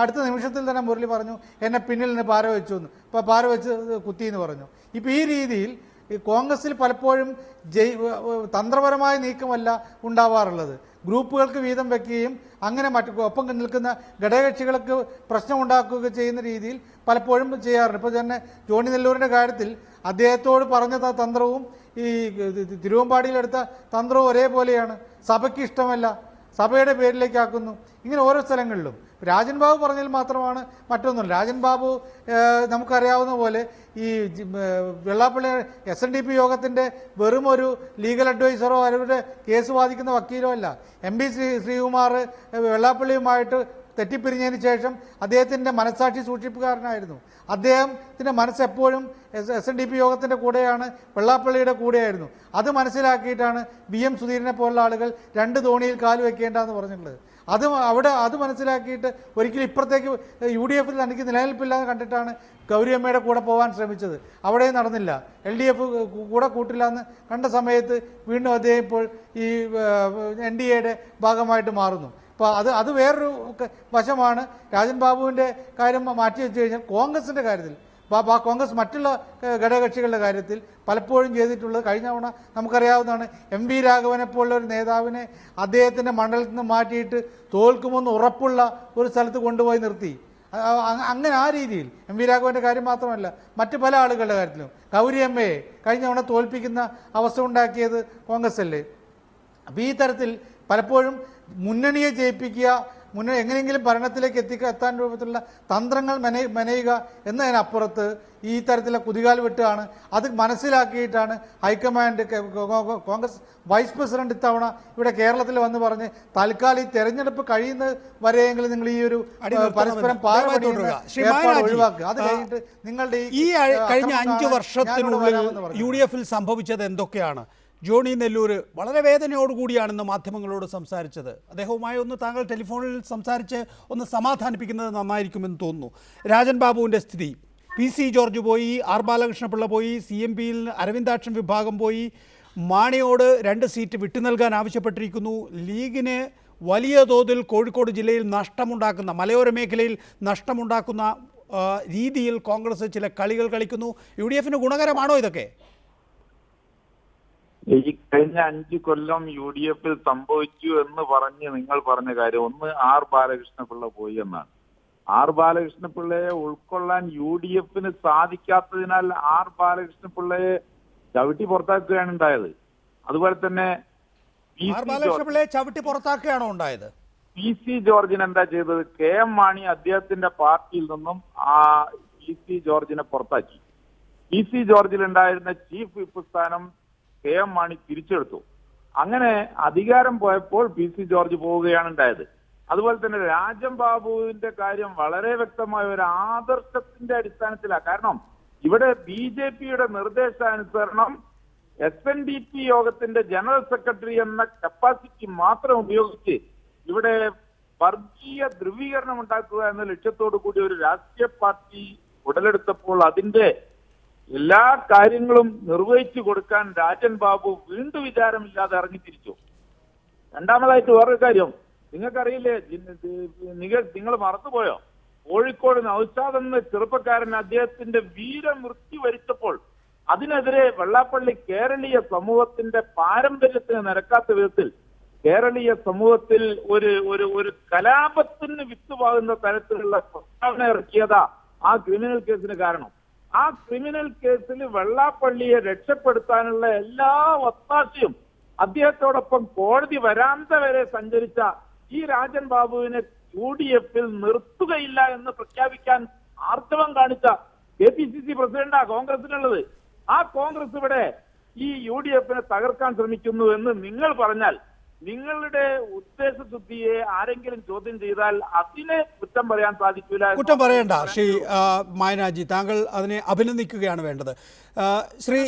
അടുത്ത നിമിഷത്തിൽ തന്നെ മുരളി പറഞ്ഞു, എന്നെ പിന്നിൽ നിന്ന് പാര വെച്ചു എന്ന്. ഇപ്പോൾ പാര വെച്ച് കുത്തിയെന്ന് പറഞ്ഞു. ഇപ്പോൾ ഈ രീതിയിൽ കോൺഗ്രസിൽ പലപ്പോഴും തന്ത്രപരമായ നീക്കമല്ല ഉണ്ടാവാറുള്ളത്. ഗ്രൂപ്പുകൾക്ക് വീതം വെക്കുകയും അങ്ങനെ ഒപ്പം നിൽക്കുന്ന ഘടകകക്ഷികൾക്ക് പ്രശ്നമുണ്ടാക്കുകയൊക്കെ ചെയ്യുന്ന രീതിയിൽ പലപ്പോഴും ചെയ്യാറുണ്ട്. ഇപ്പോൾ തന്നെ ജോണി നെല്ലൂരിൻ്റെ കാര്യത്തിൽ അദ്ദേഹത്തോട് പറഞ്ഞ തന്ത്രവും ഈ തിരുവമ്പാടിയിലെടുത്ത തന്ത്രവും ഒരേപോലെയാണ്. സഭയ്ക്ക് ഇഷ്ടമല്ല, സഭയുടെ പേരിലേക്കാക്കുന്നു. ഇങ്ങനെ ഓരോ സ്ഥലങ്ങളിലും രാജൻ ബാബു പറഞ്ഞതിൽ മാത്രമാണ് മറ്റൊന്നുമില്ല. രാജൻ ബാബു നമുക്കറിയാവുന്ന പോലെ ഈ വെള്ളാപ്പള്ളി SNDP യോഗത്തിൻ്റെ വെറും ഒരു ലീഗൽ അഡ്വൈസറോ അവരുടെ കേസ് വാദിക്കുന്ന വക്കീലോ അല്ല. MP ശ്രീകുമാർ വെള്ളാപ്പള്ളിയുമായിട്ട് തെറ്റിപ്പിരിഞ്ഞതിന് ശേഷം അദ്ദേഹത്തിൻ്റെ മനസ്സാക്ഷി സൂക്ഷിപ്പുകാരനായിരുന്നു. അദ്ദേഹത്തിൻ്റെ മനസ്സെപ്പോഴും SNDP യോഗത്തിൻ്റെ കൂടെയാണ്, വെള്ളാപ്പള്ളിയുടെ കൂടെയായിരുന്നു. അത് മനസ്സിലാക്കിയിട്ടാണ് VM സുധീരനെ പോലുള്ള ആളുകൾ 2 തോണിയിൽ കാല് വെക്കേണ്ടെന്ന് പറഞ്ഞിട്ടുള്ളത്. അത് മനസ്സിലാക്കിയിട്ട് ഒരിക്കലും ഇപ്പുറത്തേക്ക് UDF-ൽ തനിക്ക് നിലനിൽപ്പില്ലാന്ന് കണ്ടിട്ടാണ് ഗൗരിയമ്മയുടെ കൂടെ പോകാൻ ശ്രമിച്ചത്. അവിടെയും നടന്നില്ല. LDF കൂടെ കൂട്ടില്ല എന്ന് കണ്ട സമയത്ത് വീണ്ടും അദ്ദേഹം ഇപ്പോൾ ഈ NDA-യുടെ ഭാഗമായിട്ട് മാറുന്നു. അപ്പോൾ അത് വേറൊരു വശമാണ്. രാജൻ ബാബുവിൻ്റെ കാര്യം മാറ്റി വെച്ച് കഴിഞ്ഞാൽ കോൺഗ്രസിൻ്റെ കാര്യത്തിൽ, കോൺഗ്രസ് മറ്റുള്ള ഘടകകക്ഷികളുടെ കാര്യത്തിൽ പലപ്പോഴും ചെയ്തിട്ടുള്ളത് കഴിഞ്ഞ തവണ നമുക്കറിയാവുന്നതാണ്. MV രാഘവനെ പോലുള്ള ഒരു നേതാവിനെ അദ്ദേഹത്തിൻ്റെ മണ്ഡലത്തിൽ നിന്ന് മാറ്റിയിട്ട് തോൽക്കുമെന്ന് ഉറപ്പുള്ള ഒരു സ്ഥലത്ത് കൊണ്ടുപോയി നിർത്തി. അങ്ങനെ ആ രീതിയിൽ MV രാഘവൻ്റെ കാര്യം മാത്രമല്ല, മറ്റ് പല ആളുകളുടെ കാര്യത്തിലും ഗൗരിയമ്മയെ കഴിഞ്ഞ തവണ തോൽപ്പിക്കുന്ന അവസ്ഥ ഉണ്ടാക്കിയത് കോൺഗ്രസ് അല്ലേ. അപ്പോൾ ഈ തരത്തിൽ പലപ്പോഴും മുന്നണിയെ ജയിപ്പിക്കുക, എങ്ങനെയെങ്കിലും ഭരണത്തിലേക്ക് എത്താൻ രൂപത്തിലുള്ള തന്ത്രങ്ങൾ മെനയുക എന്നതിനപ്പുറത്ത് ഈ തരത്തിലുള്ള കുതികാൽ വെട്ടാണ്. അത് മനസ്സിലാക്കിയിട്ടാണ് ഹൈക്കമാൻഡ്, കോൺഗ്രസ് വൈസ് പ്രസിഡന്റ് ഇത്തവണ ഇവിടെ കേരളത്തിൽ വന്ന് പറഞ്ഞ് തൽക്കാലം ഈ തെരഞ്ഞെടുപ്പ് കഴിയുന്നത് വരെയെങ്കിലും നിങ്ങൾ ഈ ഒരു പരസ്പരം ഒഴിവാക്കുക. അത് കഴിഞ്ഞിട്ട് നിങ്ങളുടെ ഈ കഴിഞ്ഞ 5 വർഷത്തിനുള്ളിൽ UDF-ൽ സംഭവിച്ചത് എന്തൊക്കെയാണ്? ജോണി നെല്ലൂർ വളരെ വേദനയോടുകൂടിയാണെന്ന് മാധ്യമങ്ങളോട് സംസാരിച്ചത്. അദ്ദേഹവുമായി ഒന്ന് താങ്കൾ ടെലിഫോണിൽ സംസാരിച്ച് ഒന്ന് സമാധാനിപ്പിക്കുന്നത് നന്നായിരിക്കുമെന്ന് തോന്നുന്നു. രാജൻ ബാബുവിൻ്റെ സ്ഥിതി, PC ജോർജ് പോയി, R ബാലകൃഷ്ണപിള്ള പോയി, CMPയിൽ അരവിന്ദാക്ഷൻ വിഭാഗം പോയി, മാണിയോട് 2 സീറ്റ് വിട്ടു നൽകാൻ ആവശ്യപ്പെട്ടിരിക്കുന്നു. ലീഗിന് വലിയ തോതിൽ കോഴിക്കോട് ജില്ലയിൽ നഷ്ടമുണ്ടാക്കുന്ന, മലയോര മേഖലയിൽ നഷ്ടമുണ്ടാക്കുന്ന രീതിയിൽ കോൺഗ്രസ് ചില കളികൾ കളിക്കുന്നു. UDF-ന് ഗുണകരമാണോ ഇതൊക്കെ? ഈ കഴിഞ്ഞ 5 കൊല്ലം UDF-ൽ സംഭവിച്ചു എന്ന് പറഞ്ഞ് നിങ്ങൾ പറഞ്ഞ കാര്യം, ഒന്ന് R ബാലകൃഷ്ണപിള്ള പോയി എന്നാണ്. R ബാലകൃഷ്ണപിള്ളയെ ഉൾക്കൊള്ളാൻ UDF-ന് സാധിക്കാത്തതിനാൽ R ബാലകൃഷ്ണപിള്ളയെ ചവിട്ടി പുറത്താക്കുകയാണ് ഉണ്ടായത്. അതുപോലെ തന്നെ ബാലകൃഷ്ണപിള്ളയെ ചവിട്ടി പുറത്താക്കുകയാണോ ഉണ്ടായത്? PC ജോർജിന് എന്താ ചെയ്തത്? KM മാണി അദ്ദേഹത്തിന്റെ പാർട്ടിയിൽ നിന്നും PC ജോർജിനെ പുറത്താക്കി. PC ജോർജിൽ ഉണ്ടായിരുന്ന ചീഫ് വിപ്പ് സ്ഥാനം KM മാണി തിരിച്ചെടുത്തു. അങ്ങനെ അധികാരം പോയപ്പോൾ PC ജോർജ് പോവുകയാണ് ഉണ്ടായത്. അതുപോലെ തന്നെ രാജൻ ബാബുവിന്റെ കാര്യം വളരെ വ്യക്തമായ ഒരു ആദർശത്തിന്റെ അടിസ്ഥാനത്തിലാണ്. കാരണം ഇവിടെ BJP-യുടെ നിർദ്ദേശാനുസരണം SNDP യോഗത്തിന്റെ ജനറൽ സെക്രട്ടറി എന്ന കപ്പാസിറ്റി മാത്രം ഉപയോഗിച്ച് ഇവിടെ വർഗീയ ധ്രുവീകരണം ഉണ്ടാക്കുക എന്ന ലക്ഷ്യത്തോടു കൂടി ഒരു രാഷ്ട്രീയ പാർട്ടി ഉടലെടുത്തപ്പോൾ അതിന്റെ എല്ലാ കാര്യങ്ങളും നിർവഹിച്ചു കൊടുക്കാൻ രാജൻ ബാബു വീണ്ടും വിചാരമില്ലാതെ ഇറങ്ങിത്തിരിച്ചു. രണ്ടാമതായിട്ട് വേറൊരു കാര്യം നിങ്ങൾക്കറിയില്ലേ, നിങ്ങൾ മറന്നുപോയോ? കോഴിക്കോട് നൗഷാദ് എന്ന ചെറുപ്പക്കാരൻ അദ്ദേഹത്തിന്റെ വീരമൃത്യു വരിച്ചപ്പോൾ അതിനെതിരെ വെള്ളാപ്പള്ളി കേരളീയ സമൂഹത്തിന്റെ പാരമ്പര്യത്തിന് നിരക്കാത്ത വിധത്തിൽ കേരളീയ സമൂഹത്തിൽ ഒരു കലാപത്തിന് വിത്തുപാകുന്ന തരത്തിലുള്ള പ്രസ്താവന ഇറക്കിയതാ ആ ക്രിമിനൽ കേസിന് കാരണം. ആ ക്രിമിനൽ കേസിൽ വെള്ളാപ്പള്ളിയെ രക്ഷപ്പെടുത്താനുള്ള എല്ലാ ഒത്താശയും അദ്ദേഹത്തോടൊപ്പം കോടതി വരാന്ത വരെ സഞ്ചരിച്ച ഈ രാജൻ ബാബുവിനെ UDF-ൽ നിർത്തുകയില്ല എന്ന് പ്രഖ്യാപിക്കാൻ ആർജവം കാണിച്ച KPCC പ്രസിഡന്റാ കോൺഗ്രസിനുള്ളത്. ആ കോൺഗ്രസ് ഇവിടെ ഈ UDF-നെ തകർക്കാൻ ശ്രമിക്കുന്നു എന്ന് നിങ്ങൾ പറഞ്ഞാൽ നിങ്ങളുടെ ഉദ്ദേശശുദ്ധിയെ ആരെങ്കിലും ചോദ്യം ചെയ്താൽ അതിനെ കുറ്റം പറയാൻ സാധിക്കില്ല. കുറ്റം പറയണ്ട ശ്രീ മായനാജി, താങ്കൾ അതിനെ അഭിനന്ദിക്കുകയാണ് വേണ്ടത്. ശ്രീ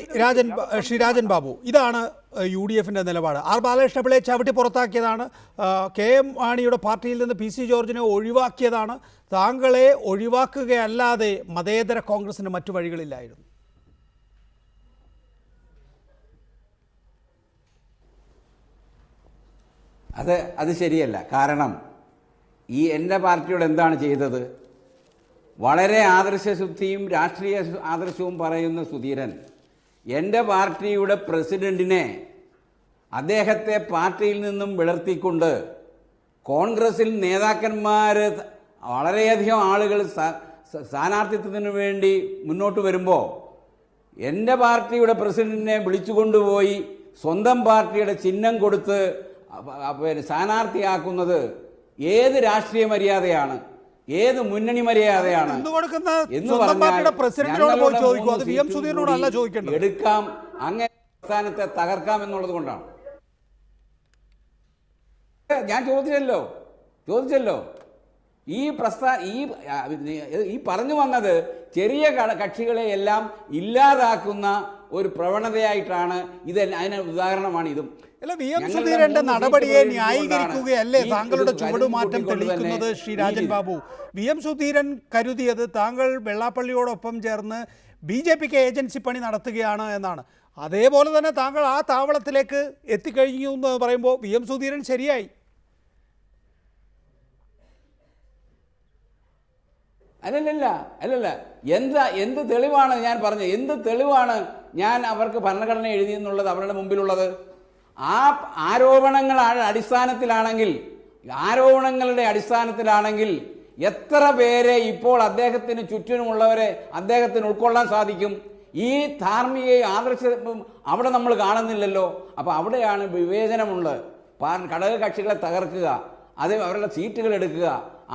രാജൻ ബാബു, ഇതാണ് UDFിൻ്റെ നിലപാട്. ആർ ബാലകൃഷ്ണപിള്ളയെ ചവിട്ടി പുറത്താക്കിയതാണ്, KM മാണിയുടെ പാർട്ടിയിൽ നിന്ന് PC ജോർജിനെ ഒഴിവാക്കിയതാണ്. താങ്കളെ ഒഴിവാക്കുകയല്ലാതെ മതേതര കോൺഗ്രസിന് മറ്റു വഴികളില്ലായിരുന്നു. അത് ശരിയല്ല. കാരണം എൻ്റെ പാർട്ടിയോട് എന്താണ് ചെയ്തത്? വളരെ ആദർശശുദ്ധിയും രാഷ്ട്രീയ ആദർശവും പറയുന്ന സുധീരൻ എൻ്റെ പാർട്ടിയുടെ പ്രസിഡന്റിനെ, അദ്ദേഹത്തെ പാർട്ടിയിൽ നിന്നും വിളർത്തിക്കൊണ്ട് കോൺഗ്രസിൽ നേതാക്കന്മാർ വളരെയധികം ആളുകൾ സ്ഥാനാർത്ഥിത്വത്തിന് വേണ്ടി മുന്നോട്ട് വരുമ്പോൾ എൻ്റെ പാർട്ടിയുടെ പ്രസിഡന്റിനെ വിളിച്ചുകൊണ്ടുപോയി സ്വന്തം പാർട്ടിയുടെ ചിഹ്നം കൊടുത്ത് സ്ഥാനാർത്ഥിയാക്കുന്നത് ഏത് രാഷ്ട്രീയ മര്യാദയാണ്, ഏത് മുന്നണി മര്യാദയാണ് എന്ന് പറഞ്ഞാൽ എടുക്കാം, അങ്ങനെ പ്രസ്ഥാനത്തെ തകർക്കാം എന്നുള്ളത് കൊണ്ടാണ്. ഞാൻ ചോദിച്ചല്ലോ ഈ പറഞ്ഞു വന്നത് ചെറിയ കക്ഷികളെ എല്ലാം ഇല്ലാതാക്കുന്ന ഒരു പ്രവണതയായിട്ടാണ് ഇത്. അതിന് ഉദാഹരണമാണ് ഇതും. അല്ല, VM സുധീരന്റെ നടപടിയെ ന്യായീകരിക്കുകയല്ലേ താങ്കളുടെ ചുവടുമാറ്റം തെളിയിക്കുന്നത് ശ്രീ രാജൻ ബാബു? VM സുധീരൻ കരുതിയത് താങ്കൾ വെള്ളാപ്പള്ളിയോടൊപ്പം ചേർന്ന് BJPക്ക് ഏജൻസി പണി നടത്തുകയാണ് എന്നാണ്. അതേപോലെ തന്നെ താങ്കൾ ആ താവളത്തിലേക്ക് എത്തിക്കഴിഞ്ഞു എന്ന് പറയുമ്പോൾ VM സുധീരൻ ശരിയായി. അല്ലല്ല എന്ത് തെളിവാണ് ഞാൻ പറഞ്ഞത്? എന്ത് തെളിവാണ് ഞാൻ അവർക്ക് ഭരണഘടന എഴുതിയെന്നുള്ളത് അവരുടെ മുമ്പിലുള്ളത്? ആ ആരോപണങ്ങളുടെ അടിസ്ഥാനത്തിലാണെങ്കിൽ എത്ര പേരെ ഇപ്പോൾ അദ്ദേഹത്തിന് ചുറ്റിനുമുള്ളവരെ അദ്ദേഹത്തിന് ഉൾക്കൊള്ളാൻ സാധിക്കും? ഈ ധാർമ്മിക ആദർശ അവിടെ നമ്മൾ കാണുന്നില്ലല്ലോ. അപ്പോൾ അവിടെയാണ് വിവേചനമുള്ളത്. ഘടക കക്ഷികളെ തകർക്കുക, അത് അവരുടെ സീറ്റുകൾ എടുക്കുക,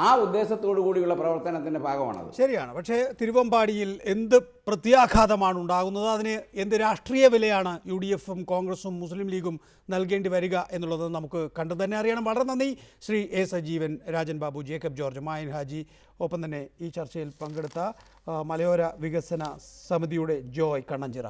ആ ഉദ്ദേശത്തോടു കൂടിയുള്ള പ്രവർത്തനത്തിൻ്റെ ഭാഗമാണത്. ശരിയാണ്. പക്ഷേ തിരുവമ്പാടിയിൽ എന്ത് പ്രത്യാഘാതമാണ് ഉണ്ടാകുന്നത്? അതിന് എന്ത് രാഷ്ട്രീയ വിലയാണ് UDFും കോൺഗ്രസും മുസ്ലിം ലീഗും നൽകേണ്ടി വരിക എന്നുള്ളത് നമുക്ക് കണ്ടു തന്നെ അറിയണം. വളരെ നന്ദി ശ്രീ A. സജീവൻ, രാജൻ ബാബു, ജേക്കബ് ജോർജ്, മായൻ ഹാജി, ഒപ്പം തന്നെ ഈ ചർച്ചയിൽ പങ്കെടുത്ത മലയോര വികസന സമിതിയുടെ ജോയ് കണ്ണഞ്ചിറ.